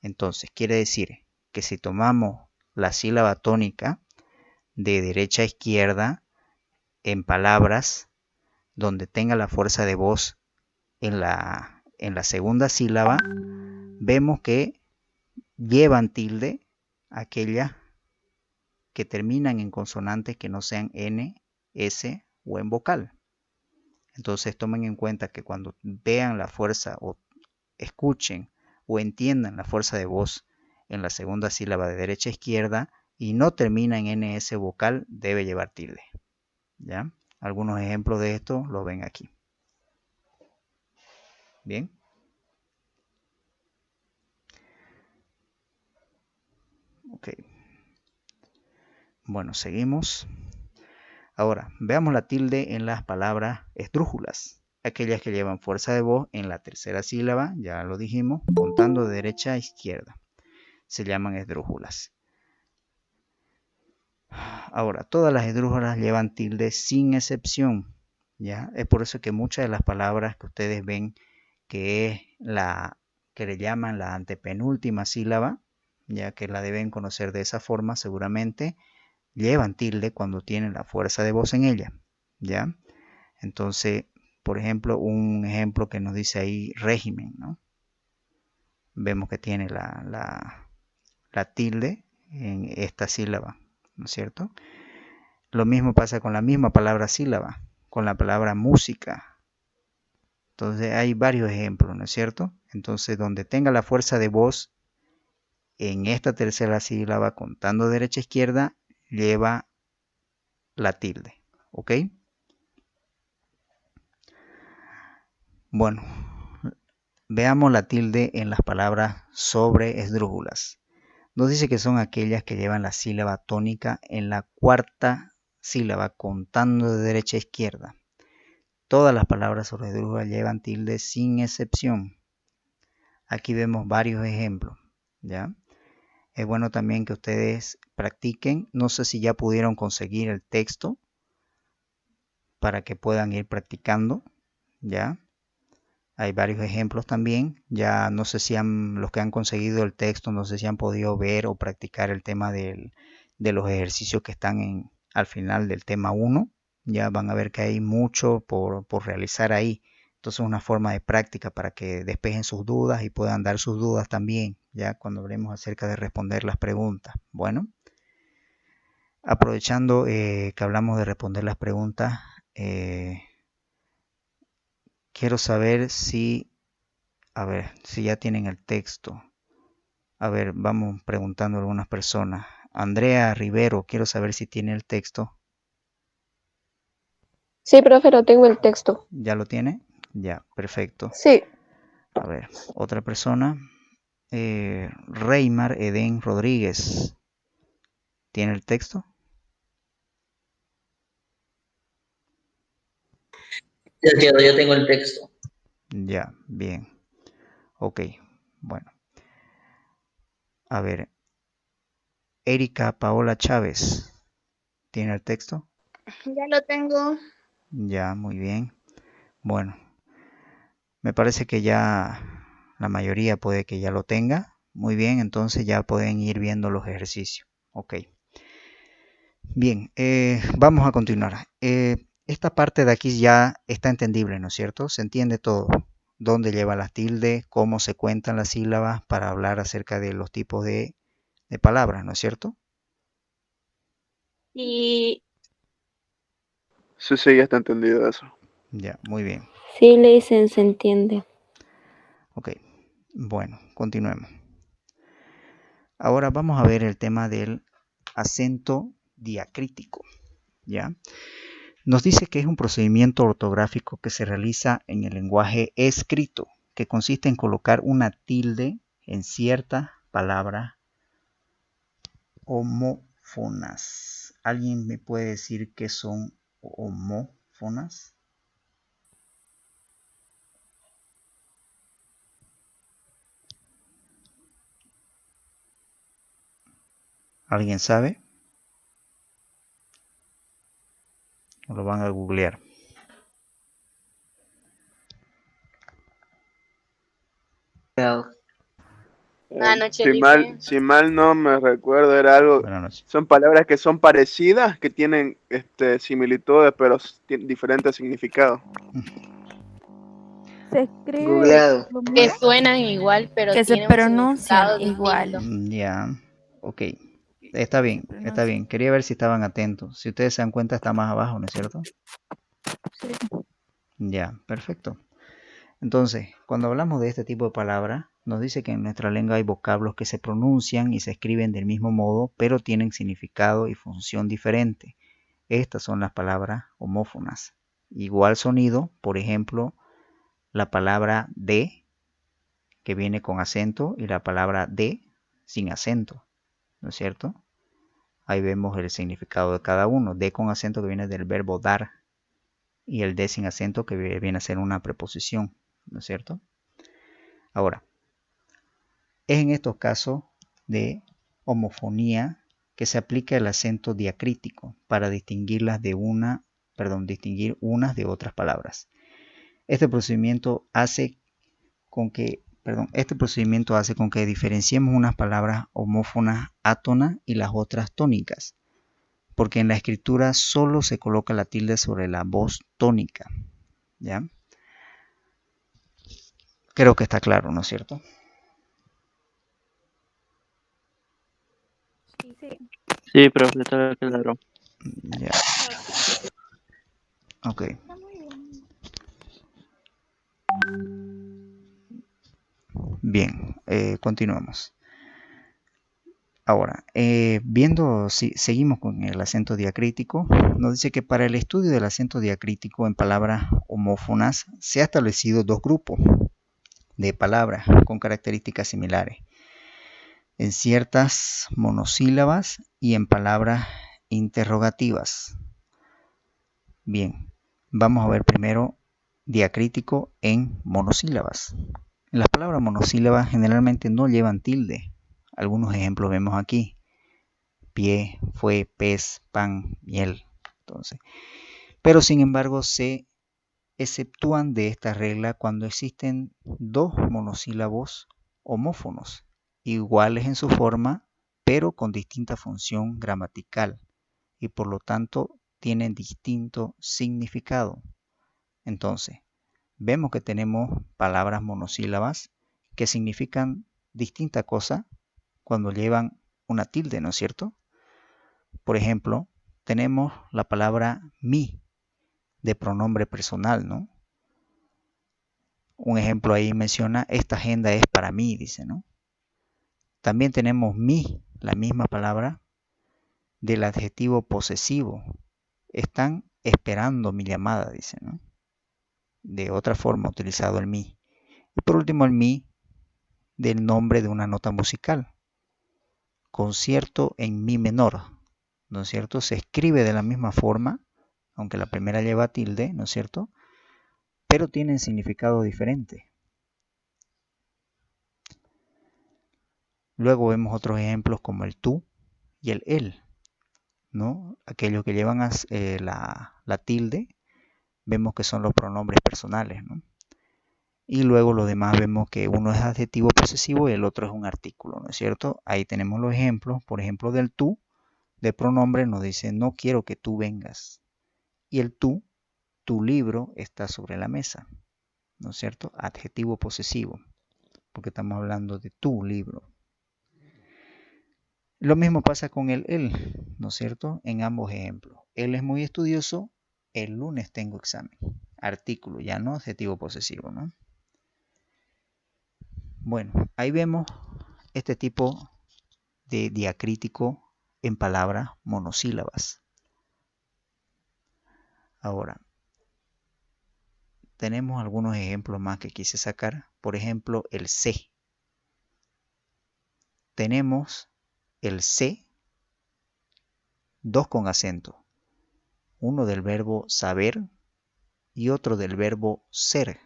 [SPEAKER 1] Entonces, quiere decir que si tomamos la sílaba tónica de derecha a izquierda en palabras donde tenga la fuerza de voz en la segunda sílaba, vemos que llevan tilde aquellas que terminan en consonantes que no sean N, S o en vocal. Entonces tomen en cuenta que cuando vean la fuerza o escuchen o entiendan la fuerza de voz en la segunda sílaba de derecha a izquierda y no termina en NS vocal, debe llevar tilde. ¿Ya? Algunos ejemplos de esto lo ven aquí. Bien. Ok. Bueno, seguimos. Ahora, veamos la tilde en las palabras esdrújulas, aquellas que llevan fuerza de voz en la tercera sílaba, ya lo dijimos, contando de derecha a izquierda. Se llaman esdrújulas. Ahora, todas las esdrújulas llevan tilde sin excepción, ¿ya? Es por eso que muchas de las palabras que ustedes ven que es la que le llaman la antepenúltima sílaba, ya que la deben conocer de esa forma seguramente, llevan tilde cuando tienen la fuerza de voz en ella, ¿ya? Entonces, por ejemplo, un ejemplo que nos dice ahí régimen, ¿no? Vemos que tiene la tilde en esta sílaba, ¿no es cierto? Lo mismo pasa con la misma palabra sílaba, con la palabra música. Entonces hay varios ejemplos, ¿no es cierto? Entonces, donde tenga la fuerza de voz en esta tercera sílaba, contando derecha a izquierda, lleva la tilde, ¿ok? Bueno, veamos la tilde en las palabras sobre esdrújulas. Nos dice que son aquellas que llevan la sílaba tónica en la cuarta sílaba, contando de derecha a izquierda. Todas las palabras sobre esdrújulas llevan tilde sin excepción. Aquí vemos varios ejemplos, ¿ya? Es bueno también que ustedes practiquen. No sé si ya pudieron conseguir el texto para que puedan ir practicando, ¿ya? Hay varios ejemplos también. Ya no sé si los que han conseguido el texto, no sé si han podido ver o practicar el tema de los ejercicios que están al final del tema 1. Ya van a ver que hay mucho por realizar ahí. Entonces es una forma de práctica para que despejen sus dudas y puedan dar sus dudas también, ya cuando hablemos acerca de responder las preguntas. Bueno, aprovechando que hablamos de responder las preguntas, quiero saber si ya tienen el texto. A ver, vamos preguntando a algunas personas. Andrea Rivero, quiero saber si tiene el texto.
[SPEAKER 8] Sí, profe, no tengo el texto.
[SPEAKER 1] ¿Ya lo tiene? Ya, perfecto.
[SPEAKER 8] Sí.
[SPEAKER 1] A ver, otra persona. Reymar Edén Rodríguez. ¿Tiene el texto?
[SPEAKER 9] Sí, entiendo, yo tengo el texto.
[SPEAKER 1] Ya, bien. Ok, bueno. A ver, Erika Paola Chávez. ¿Tiene el texto?
[SPEAKER 10] Ya lo tengo.
[SPEAKER 1] Ya, muy bien. Bueno, me parece que ya la mayoría puede que ya lo tenga. Muy bien, entonces ya pueden ir viendo los ejercicios. Ok. Bien, vamos a continuar. Esta parte de aquí ya está entendible, ¿no es cierto? Se entiende todo. Dónde lleva la tilde, cómo se cuentan las sílabas para hablar acerca de los tipos de palabras, ¿no es cierto?
[SPEAKER 8] Y
[SPEAKER 6] Sí, ya está entendido eso.
[SPEAKER 1] Ya, muy bien.
[SPEAKER 4] Sí, le dicen, se entiende.
[SPEAKER 1] Ok, bueno, continuemos. Ahora vamos a ver el tema del acento diacrítico, ¿ya? Nos dice que es un procedimiento ortográfico que se realiza en el lenguaje escrito, que consiste en colocar una tilde en ciertas palabras homófonas. ¿Alguien me puede decir qué son homófonas? ¿Alguien sabe? ¿O lo van a googlear?
[SPEAKER 10] Buenas noches,
[SPEAKER 6] Si mal no me recuerdo, era algo.
[SPEAKER 1] Buenas noches.
[SPEAKER 6] Son palabras que son parecidas, que tienen similitudes, pero tienen diferentes significados.
[SPEAKER 11] Se escribe
[SPEAKER 5] Googleado.
[SPEAKER 11] lo
[SPEAKER 10] que
[SPEAKER 11] mismo,
[SPEAKER 10] suenan igual, pero
[SPEAKER 11] que se
[SPEAKER 10] tienen un
[SPEAKER 11] pronuncian
[SPEAKER 10] significado
[SPEAKER 11] igual.
[SPEAKER 10] distinto.
[SPEAKER 1] Ya, ok. Está bien, está bien. Quería ver si estaban atentos. Si ustedes se dan cuenta, está más abajo, ¿no es cierto?
[SPEAKER 11] Sí.
[SPEAKER 1] Ya, perfecto. Entonces, cuando hablamos de este tipo de palabras, nos dice que en nuestra lengua hay vocablos que se pronuncian y se escriben del mismo modo, pero tienen significado y función diferente. Estas son las palabras homófonas. Igual sonido, por ejemplo, la palabra de, que viene con acento, y la palabra de sin acento, ¿no es cierto? Ahí vemos el significado de cada uno. De con acento que viene del verbo dar y el de sin acento que viene a ser una preposición, ¿no es cierto? Ahora, es en estos casos de homofonía que se aplica el acento diacrítico para distinguirlas de distinguir unas de otras palabras. Este procedimiento hace con que diferenciemos unas palabras homófonas átonas y las otras tónicas, porque en la escritura solo se coloca la tilde sobre la voz tónica, ¿ya? Creo que está claro, ¿no es cierto?
[SPEAKER 9] Sí, profe, está claro.
[SPEAKER 1] Ya. Ok. Bien, continuamos. Ahora, viendo si seguimos con el acento diacrítico, nos dice que para el estudio del acento diacrítico en palabras homófonas se ha establecido dos grupos de palabras con características similares, en ciertas monosílabas y en palabras interrogativas. Bien, vamos a ver primero diacrítico en monosílabas. Las palabras monosílabas generalmente no llevan tilde. Algunos ejemplos vemos aquí: pie, fue, pez, pan, miel. Entonces, pero sin embargo se exceptúan de esta regla cuando existen dos monosílabos homófonos, iguales en su forma, pero con distinta función gramatical y por lo tanto tienen distinto significado. Entonces, vemos que tenemos palabras monosílabas que significan distinta cosa cuando llevan una tilde, ¿no es cierto? Por ejemplo, tenemos la palabra mi de pronombre personal, ¿no? Un ejemplo ahí menciona: esta agenda es para mí, dice, ¿no? También tenemos mi, la misma palabra, del adjetivo posesivo. Están esperando mi llamada, dice, ¿no? De otra forma utilizado el mi. Y por último el mi del nombre de una nota musical. Concierto en mi menor, ¿no es cierto? Se escribe de la misma forma, aunque la primera lleva tilde, ¿no es cierto? Pero tienen significado diferente. Luego vemos otros ejemplos como el tú y el él, ¿no? Aquellos que llevan la tilde, vemos que son los pronombres personales, ¿no? Y luego lo demás vemos que uno es adjetivo posesivo y el otro es un artículo, ¿no es cierto? Ahí tenemos los ejemplos. Por ejemplo, del tú, de pronombre, nos dice: no quiero que tú vengas. Y el tú, tu libro está sobre la mesa, ¿no es cierto? Adjetivo posesivo, porque estamos hablando de tu libro. Lo mismo pasa con el él, ¿no es cierto? En ambos ejemplos. Él es muy estudioso, el lunes tengo examen. Artículo, ya no adjetivo posesivo, ¿no? Bueno, ahí vemos este tipo de diacrítico en palabras monosílabas. Ahora, tenemos algunos ejemplos más que quise sacar. Por ejemplo, el sé. Tenemos el sé, dos con acento. Uno del verbo saber y otro del verbo ser.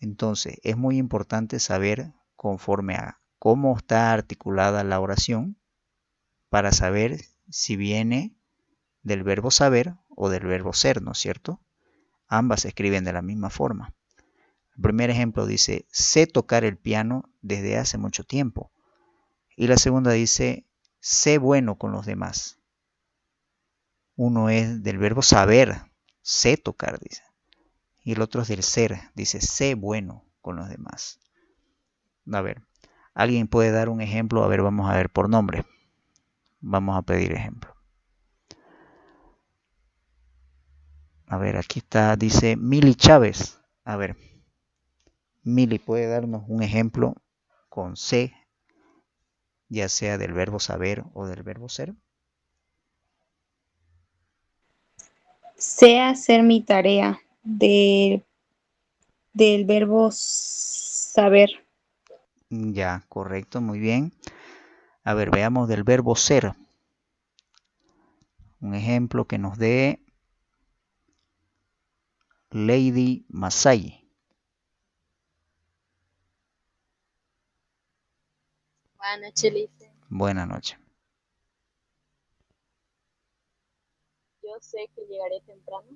[SPEAKER 1] Entonces, es muy importante saber conforme a cómo está articulada la oración para saber si viene del verbo saber o del verbo ser, ¿no es cierto? Ambas se escriben de la misma forma. El primer ejemplo dice: sé tocar el piano desde hace mucho tiempo. Y la segunda dice: sé bueno con los demás. Uno es del verbo saber, sé tocar, dice. Y el otro es del ser, dice: sé bueno con los demás. A ver, ¿alguien puede dar un ejemplo? A ver, vamos a ver por nombre. Vamos a pedir ejemplo. A ver, aquí está, dice Mili Chávez. A ver, Mili, ¿puede darnos un ejemplo con C, ya sea del verbo saber o del verbo ser?
[SPEAKER 11] Sé hacer mi tarea del verbo saber.
[SPEAKER 1] Ya, correcto, muy bien. A ver, veamos del verbo ser. Un ejemplo que nos dé Lady Masai.
[SPEAKER 10] Buenas noches, Lice.
[SPEAKER 1] Buenas noches.
[SPEAKER 10] Yo sé que llegaré temprano.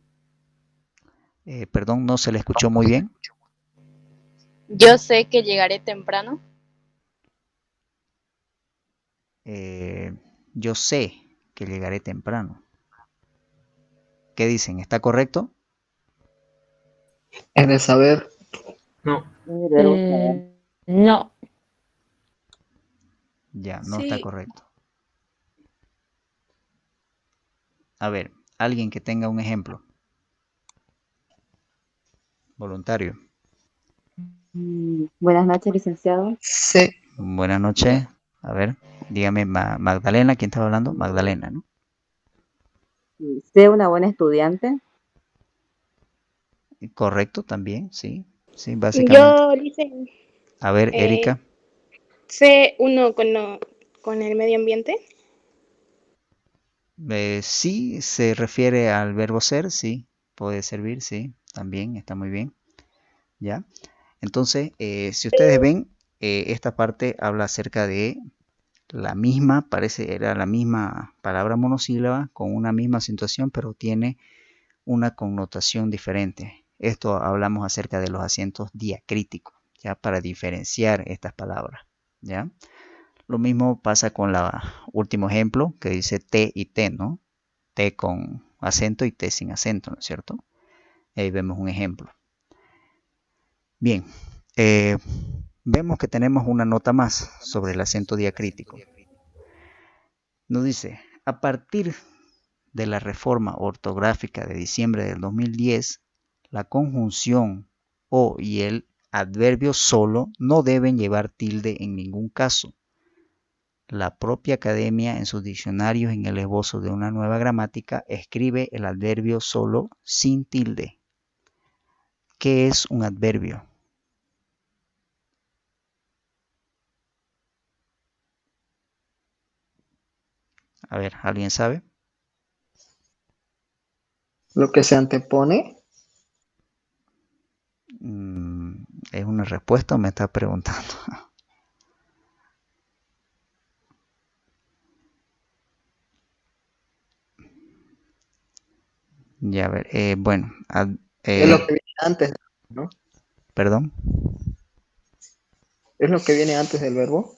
[SPEAKER 1] Perdón, no se le escuchó muy bien.
[SPEAKER 10] Yo sé que llegaré temprano.
[SPEAKER 1] Yo sé que llegaré temprano. ¿Qué dicen? ¿Está correcto?
[SPEAKER 5] Es de saber.
[SPEAKER 12] No.
[SPEAKER 4] No.
[SPEAKER 1] Ya, no está
[SPEAKER 2] Sí,
[SPEAKER 1] correcto. A ver, alguien que tenga un ejemplo. Voluntario.
[SPEAKER 13] Buenas noches, licenciado.
[SPEAKER 5] Sí.
[SPEAKER 1] Buenas noches. A ver, dígame, Magdalena, ¿quién estaba hablando? Magdalena, ¿no?
[SPEAKER 13] Sé una buena estudiante.
[SPEAKER 1] Correcto, también, sí. Sí, básicamente.
[SPEAKER 14] Yo, dice,
[SPEAKER 1] A ver, Erika.
[SPEAKER 14] sé uno con el medio ambiente.
[SPEAKER 1] Sí, se refiere al verbo ser, sí. Puede servir, sí. También está muy bien. ¿Ya? Entonces, si ustedes ven, esta parte habla acerca de la misma, era la misma palabra monosílaba con una misma acentuación, pero tiene una connotación diferente. Esto hablamos acerca de los acentos diacríticos, ya para diferenciar estas palabras, ¿ya? Lo mismo pasa con el último ejemplo que dice T y T, ¿no? T con acento y T sin acento, ¿no es cierto? Ahí vemos un ejemplo. Bien, vemos que tenemos una nota más sobre el acento diacrítico. Nos dice, a partir de la reforma ortográfica de diciembre del 2010, la conjunción o y el adverbio solo no deben llevar tilde en ningún caso. La propia academia en sus diccionarios en el esbozo de una nueva gramática escribe el adverbio solo sin tilde. ¿Qué es un adverbio? A ver, ¿alguien sabe?
[SPEAKER 5] Lo que se antepone.
[SPEAKER 1] ¿Es una respuesta o me está preguntando? Ya, a ver, bueno.
[SPEAKER 5] Es lo que viene antes, ¿no?
[SPEAKER 1] ¿Perdón?
[SPEAKER 5] Es lo que viene antes del verbo.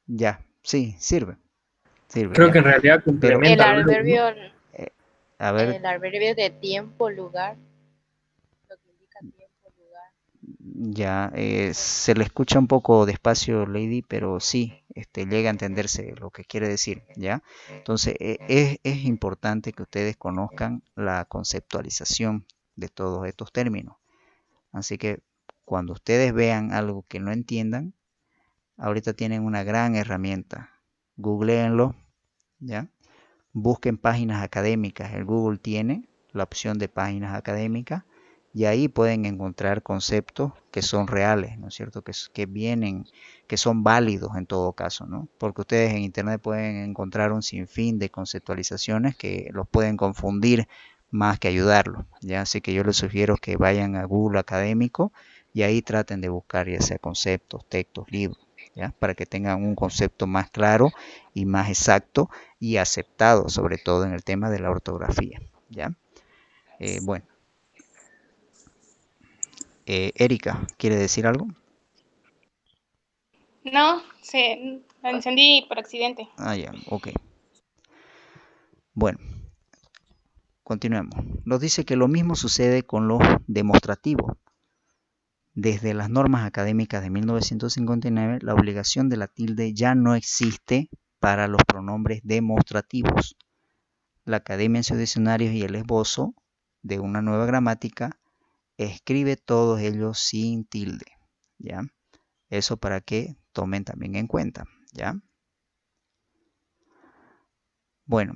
[SPEAKER 1] Ya, sí, sirve.
[SPEAKER 12] Creo
[SPEAKER 1] Ya.
[SPEAKER 12] que en realidad
[SPEAKER 1] Pero,
[SPEAKER 12] complementa
[SPEAKER 10] El
[SPEAKER 12] al verbo,
[SPEAKER 10] adverbio,
[SPEAKER 1] a ver,
[SPEAKER 10] el adverbio de tiempo, lugar. Lo que indica tiempo, lugar.
[SPEAKER 1] ya, se le escucha un poco despacio, Lady, pero sí, llega a entenderse lo que quiere decir, ¿ya? Entonces, es importante que ustedes conozcan la conceptualización de todos estos términos. Así que cuando ustedes vean algo que no entiendan, ahorita tienen una gran herramienta. Googleenlo, ¿ya? Busquen páginas académicas. El Google tiene la opción de páginas académicas y ahí pueden encontrar conceptos que son reales, ¿no es cierto? Que vienen, que son válidos en todo caso, ¿no? Porque ustedes en internet pueden encontrar un sinfín de conceptualizaciones que los pueden confundir más que ayudarlos, ¿ya? Así que yo les sugiero que vayan a Google Académico y ahí traten de buscar ya sea conceptos, textos, libros, ¿ya? Para que tengan un concepto más claro y más exacto y aceptado, sobre todo en el tema de la ortografía, ¿ya? Bueno. Erika, ¿quiere decir algo?
[SPEAKER 14] No, lo encendí por accidente.
[SPEAKER 1] Ah, ya, ok. Bueno, continuemos. Nos dice que lo mismo sucede con los demostrativos. Desde las normas académicas de 1959, la obligación de la tilde ya no existe para los pronombres demostrativos. la academia en sus diccionarios y el esbozo de una nueva gramática escribe todos ellos sin tilde, ¿ya? Eso para que tomen también en cuenta, ¿ya? Bueno,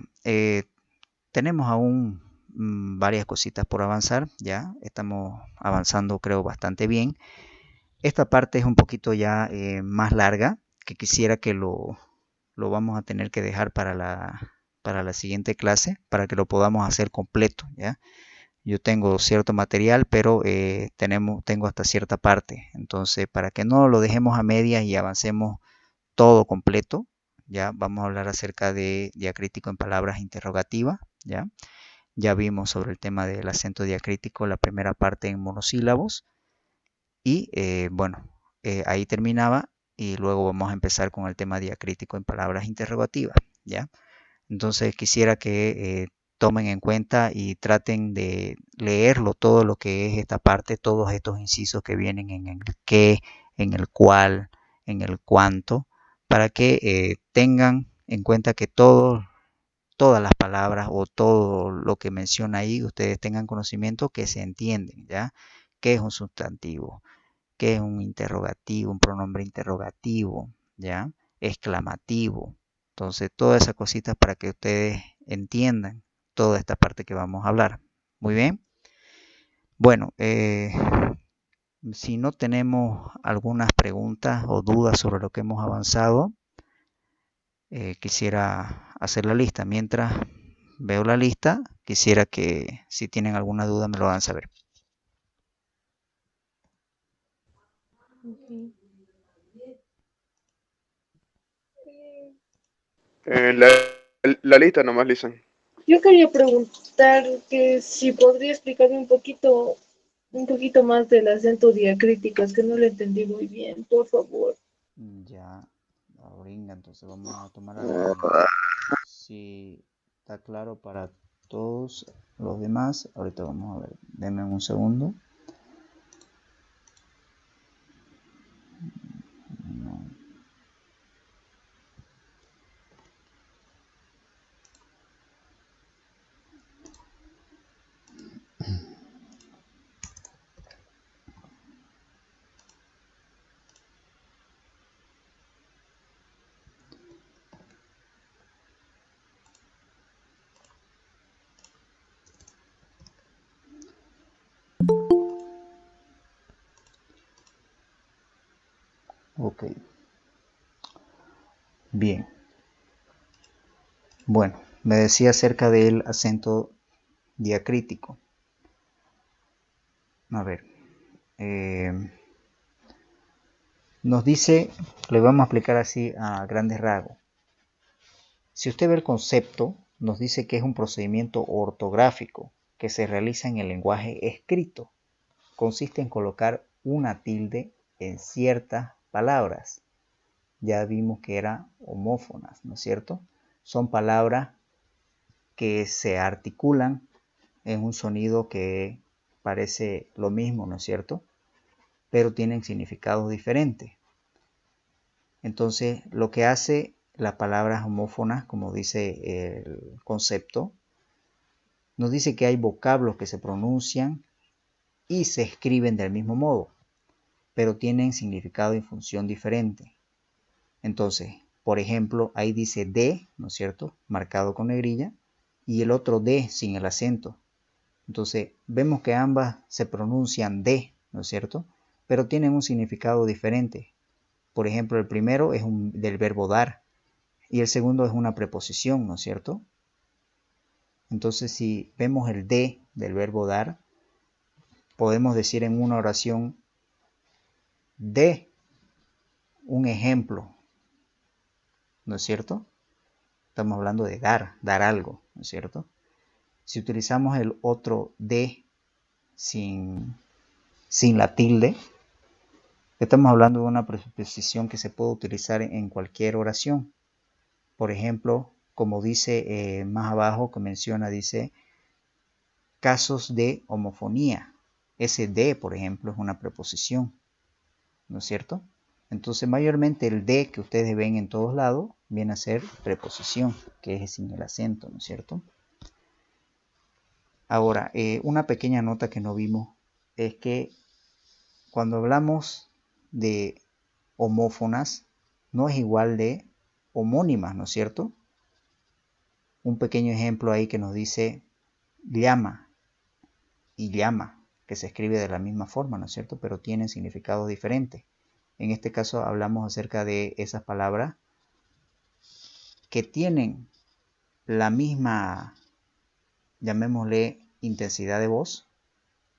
[SPEAKER 1] tenemos aún varias cositas por avanzar, ¿ya? Estamos avanzando, creo, bastante bien. Esta parte es un poquito ya más larga, que quisiera que lo vamos a tener que dejar para la siguiente clase, para que lo podamos hacer completo, ¿ya? Yo tengo cierto material, pero tengo hasta cierta parte. Entonces, para que no lo dejemos a medias y avancemos todo completo, ya vamos a hablar acerca de diacrítico en palabras interrogativas, ¿ya? Ya vimos sobre el tema del acento diacrítico, la primera parte en monosílabos. Y bueno, ahí terminaba y luego vamos a empezar con el tema diacrítico en palabras interrogativas, ¿ya? Entonces quisiera que tomen en cuenta y traten de leerlo todo lo que es esta parte, todos estos incisos que vienen en el qué, en el cuál, en el cuánto, para que tengan en cuenta que todas las palabras o todo lo que menciona ahí, ustedes tengan conocimiento que se entienden, ¿ya? ¿Qué es un sustantivo? ¿Qué es un interrogativo, un pronombre interrogativo, ¿ya? Exclamativo. Entonces, todas esas cositas para que ustedes entiendan toda esta parte que vamos a hablar. Muy bien. Bueno, si no tenemos algunas preguntas o dudas sobre lo que hemos avanzado, quisiera hacer la lista. Mientras veo la lista, quisiera que si tienen alguna duda me lo hagan saber.
[SPEAKER 6] La lista nomás, Lisan.
[SPEAKER 2] Yo quería preguntar que si podría explicarme un poquito más del acento diacrítico, es que no lo entendí muy bien, por favor.
[SPEAKER 1] Ya, ahorita entonces vamos a tomar algo. Si está claro para todos los demás, ahorita vamos a ver. Denme un segundo. No. Ok. Bien. Bueno, me decía acerca del acento diacrítico. A ver. Nos dice, le vamos a explicar así a grandes rasgos. Si usted ve el concepto, nos dice que es un procedimiento ortográfico que se realiza en el lenguaje escrito. Consiste en colocar una tilde en ciertas palabras. Ya vimos que eran homófonas, ¿no es cierto? Son palabras que se articulan en un sonido que parece lo mismo, ¿no es cierto? Pero tienen significados diferentes. Entonces, lo que hace las palabras homófonas, como dice el concepto, nos dice que hay vocablos que se pronuncian y se escriben del mismo modo, pero tienen significado y función diferente. Entonces, por ejemplo, ahí dice de, ¿no es cierto?, marcado con negrilla, y el otro de sin el acento. Entonces, vemos que ambas se pronuncian de, ¿no es cierto?, pero tienen un significado diferente. Por ejemplo, el primero es del verbo dar y el segundo es una preposición, ¿no es cierto? Entonces, si vemos el de del verbo dar, podemos decir en una oración de un ejemplo, ¿no es cierto? Estamos hablando de dar algo, ¿no es cierto? Si utilizamos el otro de sin la tilde, estamos hablando de una preposición que se puede utilizar en cualquier oración. Por ejemplo, como dice más abajo que menciona, dice casos de homofonía. Ese de, por ejemplo, es una preposición, ¿no es cierto? Entonces, mayormente el de que ustedes ven en todos lados viene a ser preposición, que es sin el acento, ¿no es cierto? Ahora, una pequeña nota que no vimos es que cuando hablamos de homófonas, no es igual de homónimas, ¿no es cierto? Un pequeño ejemplo ahí que nos dice llama y llama, que se escribe de la misma forma, ¿no es cierto? Pero tienen significados diferentes. En este caso hablamos acerca de esas palabras que tienen la misma, llamémosle, intensidad de voz,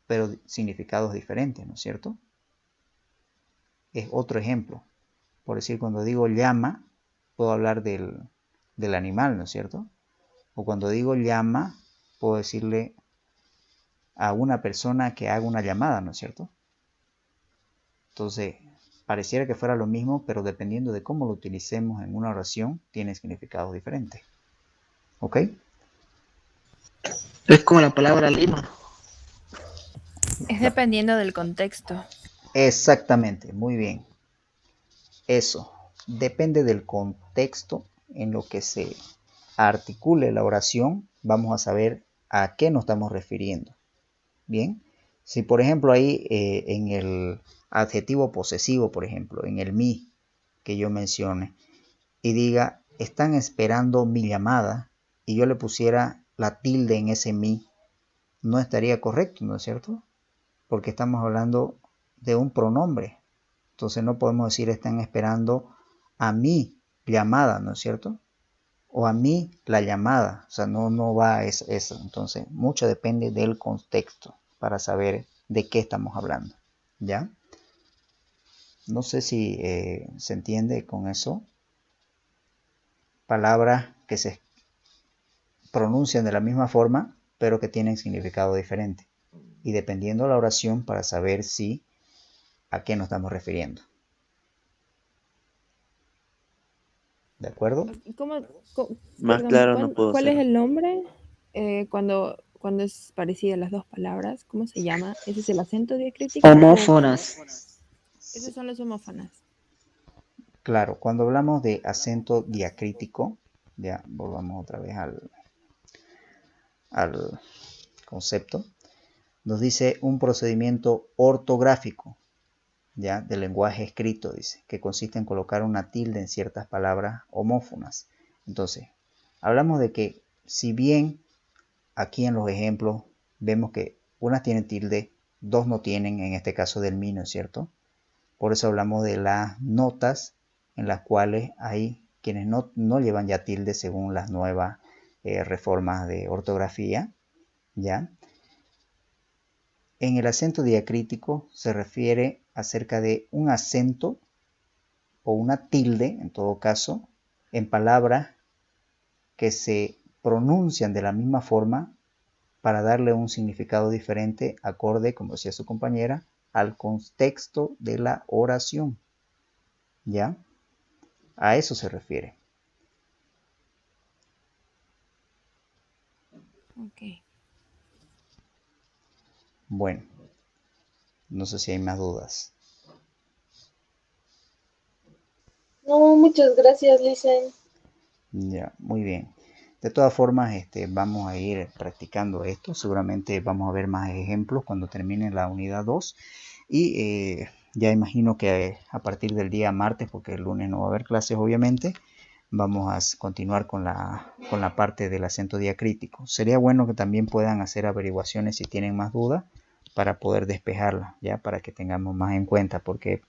[SPEAKER 1] pero significados diferentes, ¿no es cierto? Es otro ejemplo. Por decir, cuando digo llama, puedo hablar del animal, ¿no es cierto? O cuando digo llama, puedo decirle a una persona que haga una llamada, ¿no es cierto? Entonces, pareciera que fuera lo mismo, pero dependiendo de cómo lo utilicemos en una oración, tiene significados diferentes. ¿Ok?
[SPEAKER 5] Es como la palabra lima.
[SPEAKER 12] Es dependiendo del contexto.
[SPEAKER 1] Exactamente, muy bien. Eso, depende del contexto en lo que se articule la oración, vamos a saber a qué nos estamos refiriendo. Bien, si por ejemplo ahí en el adjetivo posesivo, por ejemplo, en el mi que yo mencione, y diga, están esperando mi llamada, y yo le pusiera la tilde en ese mi, no estaría correcto, ¿no es cierto? Porque estamos hablando de un pronombre. Entonces no podemos decir están esperando a mi llamada, ¿no es cierto? O a mí la llamada. O sea, no va eso. Entonces, mucho depende del contexto para saber de qué estamos hablando. ¿Ya? No sé si se entiende con eso. Palabras que se pronuncian de la misma forma, pero que tienen significado diferente. Y dependiendo de la oración para saber si a qué nos estamos refiriendo. ¿De acuerdo?
[SPEAKER 3] Más claro no puedo
[SPEAKER 12] ¿Cuál es
[SPEAKER 3] ser.
[SPEAKER 12] el nombre cuando es parecida a las dos palabras? ¿Cómo se llama? ¿Ese es el acento diacrítico?
[SPEAKER 5] Homófonas.
[SPEAKER 12] Esos son los homófonas.
[SPEAKER 1] Claro, cuando hablamos de acento diacrítico, ya volvamos otra vez al concepto, nos dice un procedimiento ortográfico, ya, del lenguaje escrito, dice, que consiste en colocar una tilde en ciertas palabras homófonas. Entonces, hablamos de que si bien aquí en los ejemplos vemos que unas tienen tilde, dos no tienen, en este caso del mi, ¿no es cierto? Por eso hablamos de las notas en las cuales hay quienes no llevan ya tilde según las nuevas reformas de ortografía, ¿ya? En el acento diacrítico se refiere acerca de un acento o una tilde, en todo caso, en palabras que se pronuncian de la misma forma para darle un significado diferente, acorde, como decía su compañera, al contexto de la oración. ¿Ya? A eso se refiere.
[SPEAKER 12] Ok.
[SPEAKER 1] Bueno, no sé si hay más dudas.
[SPEAKER 2] No, muchas gracias, Lisen.
[SPEAKER 1] Ya, muy bien. De todas formas, vamos a ir practicando esto. Seguramente vamos a ver más ejemplos cuando termine la unidad 2. Y ya imagino que a partir del día martes, porque el lunes no va a haber clases obviamente, vamos a continuar con la parte del acento diacrítico. Sería bueno que también puedan hacer averiguaciones si tienen más dudas para poder despejarlas, ya, para que tengamos más en cuenta, porque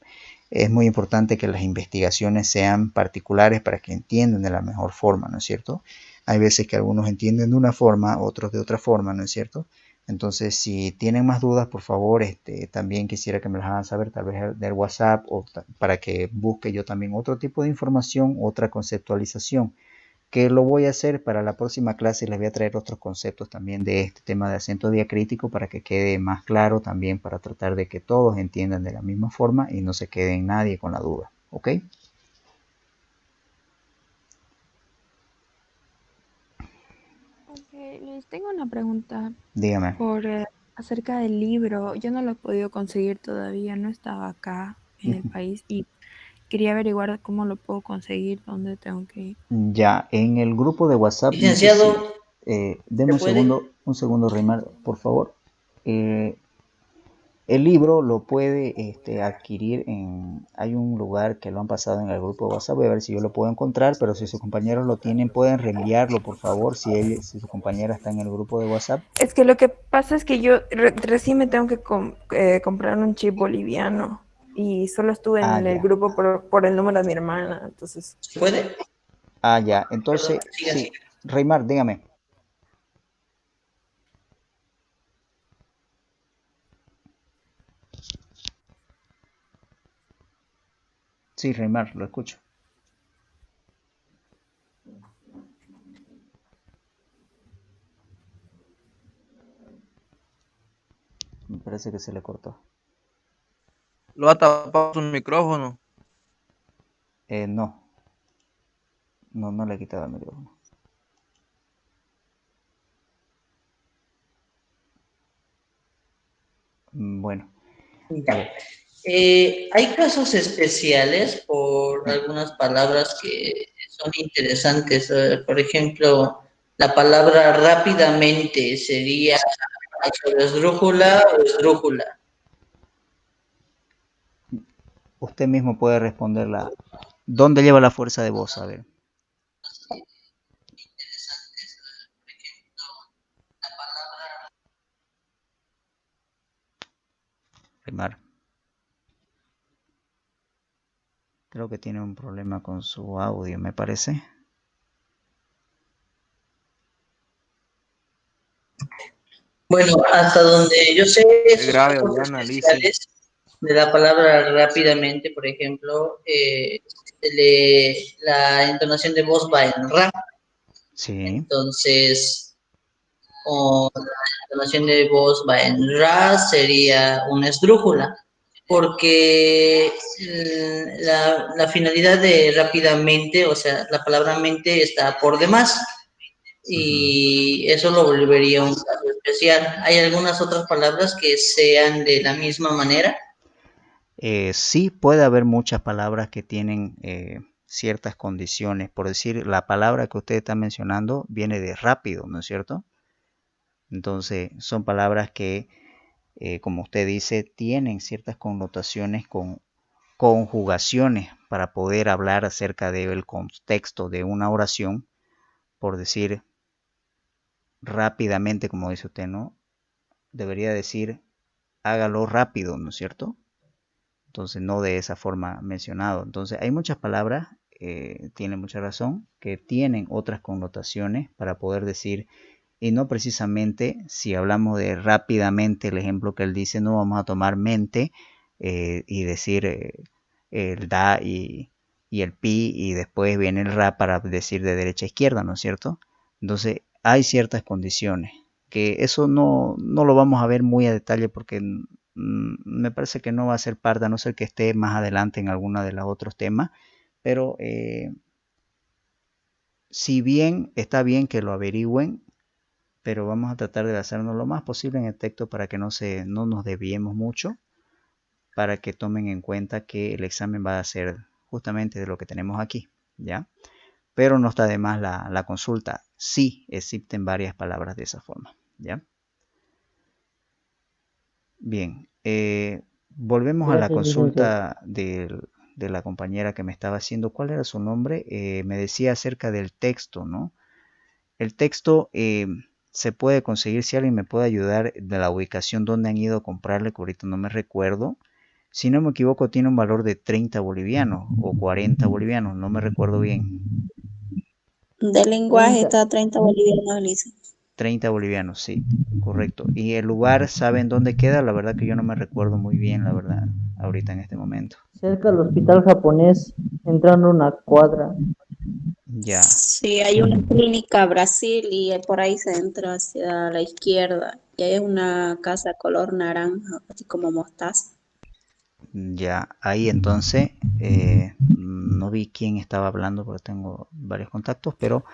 [SPEAKER 1] es muy importante que las investigaciones sean particulares para que entiendan de la mejor forma, ¿no es cierto? Hay veces que algunos entienden de una forma, otros de otra forma, ¿no es cierto? Entonces, si tienen más dudas, por favor, también quisiera que me las hagan saber, tal vez del WhatsApp, o para que busque yo también otro tipo de información, otra conceptualización, que lo voy a hacer para la próxima clase. Les voy a traer otros conceptos también de este tema de acento diacrítico para que quede más claro, también para tratar de que todos entiendan de la misma forma y no se quede nadie con la duda, ¿ok?
[SPEAKER 12] Les tengo una pregunta
[SPEAKER 1] Dígame.
[SPEAKER 12] acerca del libro. Yo no lo he podido conseguir todavía, no estaba acá en el país y quería averiguar cómo lo puedo conseguir, dónde tengo que ir.
[SPEAKER 1] Ya, en el grupo de WhatsApp.
[SPEAKER 15] Licenciado,
[SPEAKER 1] Deme un segundo, Reymar, por favor. El libro lo puede adquirir hay un lugar que lo han pasado en el grupo de WhatsApp, voy a ver si yo lo puedo encontrar, pero si sus compañeros lo tienen, pueden reenviarlo, por favor, si su compañera está en el grupo de WhatsApp.
[SPEAKER 12] Es que lo que pasa es que yo recién me tengo que comprar un chip boliviano y solo estuve en el grupo por el número de mi hermana, entonces...
[SPEAKER 15] ¿Puede?
[SPEAKER 1] Ya, entonces, sí. Reymar, dígame. Sí, Reymar, lo escucho. Me parece que se le cortó.
[SPEAKER 7] ¿Lo ha tapado su micrófono?
[SPEAKER 1] No. No le he quitado el micrófono. Bueno.
[SPEAKER 15] Hay casos especiales por algunas palabras que son interesantes. Por ejemplo, la palabra rápidamente sería esdrújula o esdrújula.
[SPEAKER 1] Usted mismo puede responderla. ¿Dónde lleva la fuerza de voz? A ver. Reymar. Creo que tiene un problema con su audio, me parece.
[SPEAKER 15] Bueno, hasta donde yo sé,
[SPEAKER 7] Es grave, Adriana,
[SPEAKER 15] especiales de la palabra rápidamente, por ejemplo, la entonación de voz va en ra.
[SPEAKER 1] Sí.
[SPEAKER 15] Entonces, o la entonación de voz va en ra sería una esdrújula, porque la finalidad de rápidamente, o sea, la palabra mente está por demás, y eso lo volvería un caso especial. ¿Hay algunas otras palabras que sean de la misma manera?
[SPEAKER 1] Sí, puede haber muchas palabras que tienen ciertas condiciones. Por decir, la palabra que usted está mencionando viene de rápido, ¿no es cierto? Entonces, son palabras que, como usted dice, tienen ciertas connotaciones con conjugaciones para poder hablar acerca del contexto de una oración. Por decir rápidamente, como dice usted, ¿no? Debería decir hágalo rápido, ¿no es cierto? Entonces, no de esa forma mencionado. Entonces, hay muchas palabras, tiene mucha razón, que tienen otras connotaciones para poder decir, y no precisamente, si hablamos de rápidamente, el ejemplo que él dice, no vamos a tomar mente y decir el da y el pi, y después viene el ra para decir de derecha a izquierda, ¿no es cierto? Entonces, hay ciertas condiciones, que eso no lo vamos a ver muy a detalle porque me parece que no va a ser parte, a no ser que esté más adelante en alguno de los otros temas, pero si bien está bien que lo averigüen, pero vamos a tratar de hacernos lo más posible en el texto para que no nos desviemos mucho, para que tomen en cuenta que el examen va a ser justamente de lo que tenemos aquí, ¿ya? Pero no está de más la consulta. Sí existen varias palabras de esa forma, ¿ya? Bien, volvemos a la consulta de la compañera que me estaba haciendo. ¿Cuál era su nombre? Me decía acerca del texto, ¿no? El texto se puede conseguir, si alguien me puede ayudar, de la ubicación donde han ido a comprarle, que ahorita no me recuerdo. Si no me equivoco, tiene un valor de 30 bolivianos o 40 bolivianos, no me recuerdo bien.
[SPEAKER 11] De lenguaje está 30 bolivianos, Lisa.
[SPEAKER 1] 30 bolivianos, sí, correcto. Y el lugar, ¿saben dónde queda? La verdad que yo no me recuerdo muy bien, la verdad, ahorita en este momento.
[SPEAKER 16] Cerca del hospital japonés, entrando una cuadra.
[SPEAKER 1] Ya.
[SPEAKER 11] Sí, hay una clínica Brasil y por ahí se entra hacia la izquierda. Y hay una casa color naranja, así como mostaza.
[SPEAKER 1] Ya, ahí entonces, no vi quién estaba hablando porque tengo varios contactos, pero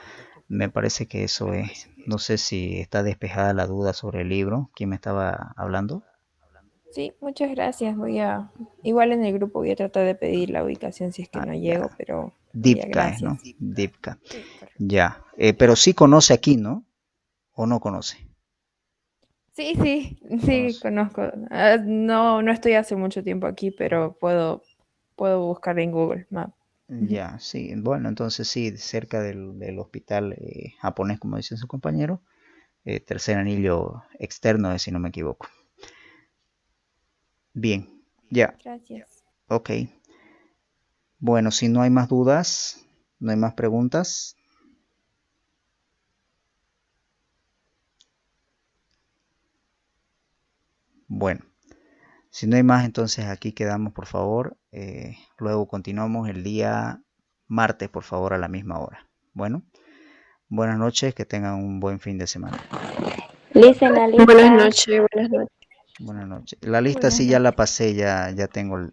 [SPEAKER 1] me parece que eso es. No sé si está despejada la duda sobre el libro. ¿Quién me estaba hablando?
[SPEAKER 12] Sí, muchas gracias. Igual en el grupo voy a tratar de pedir la ubicación si es que no llego, pero
[SPEAKER 1] Dipka,
[SPEAKER 12] gracias.
[SPEAKER 1] ¿no? Dipka. Ya, pero sí conoce aquí, ¿no? ¿O no conoce?
[SPEAKER 12] Sí, conozco. No estoy hace mucho tiempo aquí, pero puedo buscar en Google Maps.
[SPEAKER 1] Ya, sí. Bueno, entonces sí, cerca del hospital japonés, como dice su compañero. Tercer anillo externo, si no me equivoco. Bien, ya.
[SPEAKER 12] Gracias.
[SPEAKER 1] Ok. Bueno, si no hay más dudas, no hay más preguntas. Bueno, si no hay más, entonces aquí quedamos, por favor. Luego continuamos el día martes, por favor, a la misma hora. Bueno, buenas noches, que tengan un buen fin de semana.
[SPEAKER 8] Listen, la lista.
[SPEAKER 14] Buenas noches, buenas noches.
[SPEAKER 1] Buenas noches. La lista sí ya la pasé, ya tengo el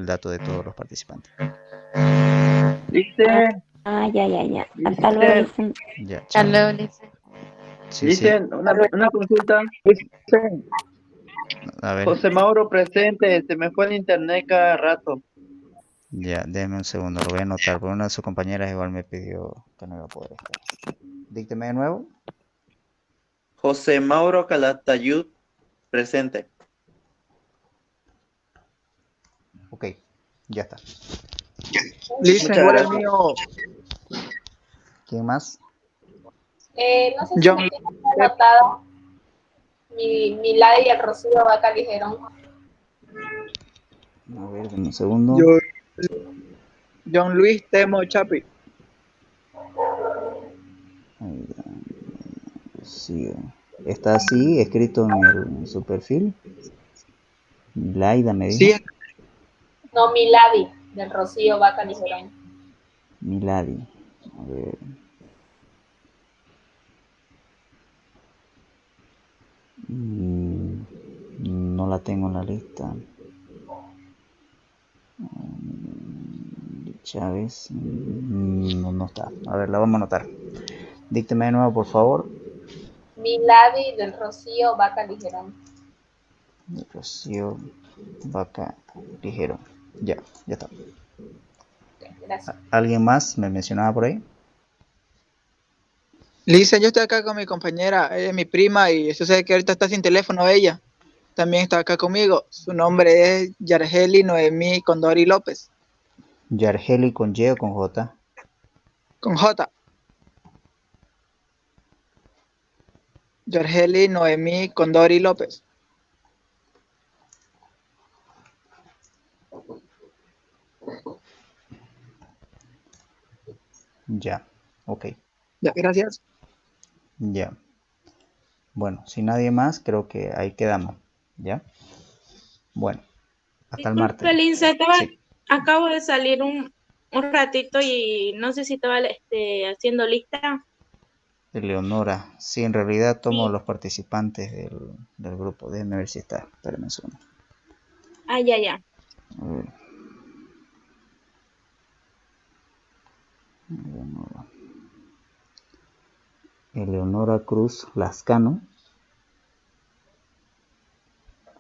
[SPEAKER 1] dato de todos los participantes.
[SPEAKER 13] Listen.
[SPEAKER 8] Ya. Hasta luego, listen.
[SPEAKER 1] Ya, chao.
[SPEAKER 10] Hasta luego, Lisa.
[SPEAKER 1] Sí,
[SPEAKER 3] Dicen, una consulta. Dicen,
[SPEAKER 1] A ver,
[SPEAKER 3] José Mauro presente, se me fue el internet cada rato.
[SPEAKER 1] ya, déjeme un segundo, lo voy a anotar, porque una de sus compañeras igual me pidió que no iba a poder estar. Dícteme de nuevo.
[SPEAKER 3] José Mauro Calatayud presente.
[SPEAKER 1] Ok, ya está.
[SPEAKER 17] Listen,
[SPEAKER 3] Muchas
[SPEAKER 17] ¿cuál es el
[SPEAKER 3] gracias.
[SPEAKER 17] mío?
[SPEAKER 1] ¿Quién más?
[SPEAKER 18] No sé si
[SPEAKER 17] John.
[SPEAKER 18] me tienes anotado mi Ladi y el Rocío Vaca Ligerón.
[SPEAKER 1] A ver, dame un segundo.
[SPEAKER 17] John Luis Temo Chapi.
[SPEAKER 1] Sí, está así, escrito en su perfil. Laida me dijo.
[SPEAKER 17] Sí,
[SPEAKER 18] No, mi Ladi del Rocío Vaca Ligerón.
[SPEAKER 1] Miladi. A ver. No la tengo en la lista. Chávez. No está. A ver, la vamos a anotar. Dícteme de nuevo, por favor.
[SPEAKER 18] Mi Ladi del Rocío Vaca Ligerón.
[SPEAKER 1] Rocío Vaca Ligero. Ya está.
[SPEAKER 18] Gracias.
[SPEAKER 1] ¿Alguien más me mencionaba por ahí?
[SPEAKER 17] Listen, yo estoy acá con mi compañera, ella es mi prima y yo sé que ahorita está sin teléfono ella. También está acá conmigo. Su nombre es Yargeli Noemí Condori López.
[SPEAKER 1] Yargeli con Y o con J.
[SPEAKER 17] Con J. Yargeli Noemí Condori López.
[SPEAKER 1] Ya, ok.
[SPEAKER 17] Ya, gracias.
[SPEAKER 1] Ya. Bueno, si nadie más, creo que ahí quedamos. ¿Ya? Bueno, hasta el martes.
[SPEAKER 14] Lince,
[SPEAKER 1] Sí.
[SPEAKER 14] acabo de salir un ratito y no sé si estaba haciendo lista.
[SPEAKER 1] Eleonora, sí, en realidad tomo
[SPEAKER 14] Sí.
[SPEAKER 1] los participantes del grupo. Déjenme ver si está. Espérenme un segundo.
[SPEAKER 14] Ah, ya.
[SPEAKER 1] A ver. Eleonora Cruz Lascano.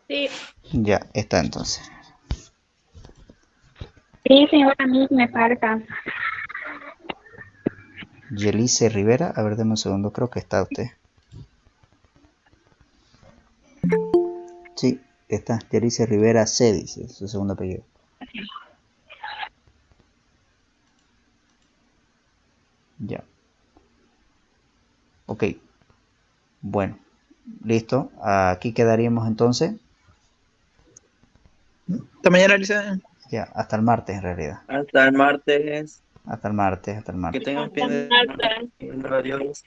[SPEAKER 14] Sí.
[SPEAKER 1] Ya, está entonces.
[SPEAKER 8] Sí, señora, a mí me falta.
[SPEAKER 1] Yelice Rivera, a ver, deme un segundo, creo que está usted. Sí, está, Yelice Rivera C, dice su segundo apellido. Ya. Ok. Bueno, listo. Aquí quedaríamos entonces.
[SPEAKER 17] Hasta mañana, Listen.
[SPEAKER 1] Ya, hasta el martes en realidad.
[SPEAKER 3] Hasta el martes.
[SPEAKER 1] Hasta el martes.
[SPEAKER 3] Que tengan fin de semana. Adiós.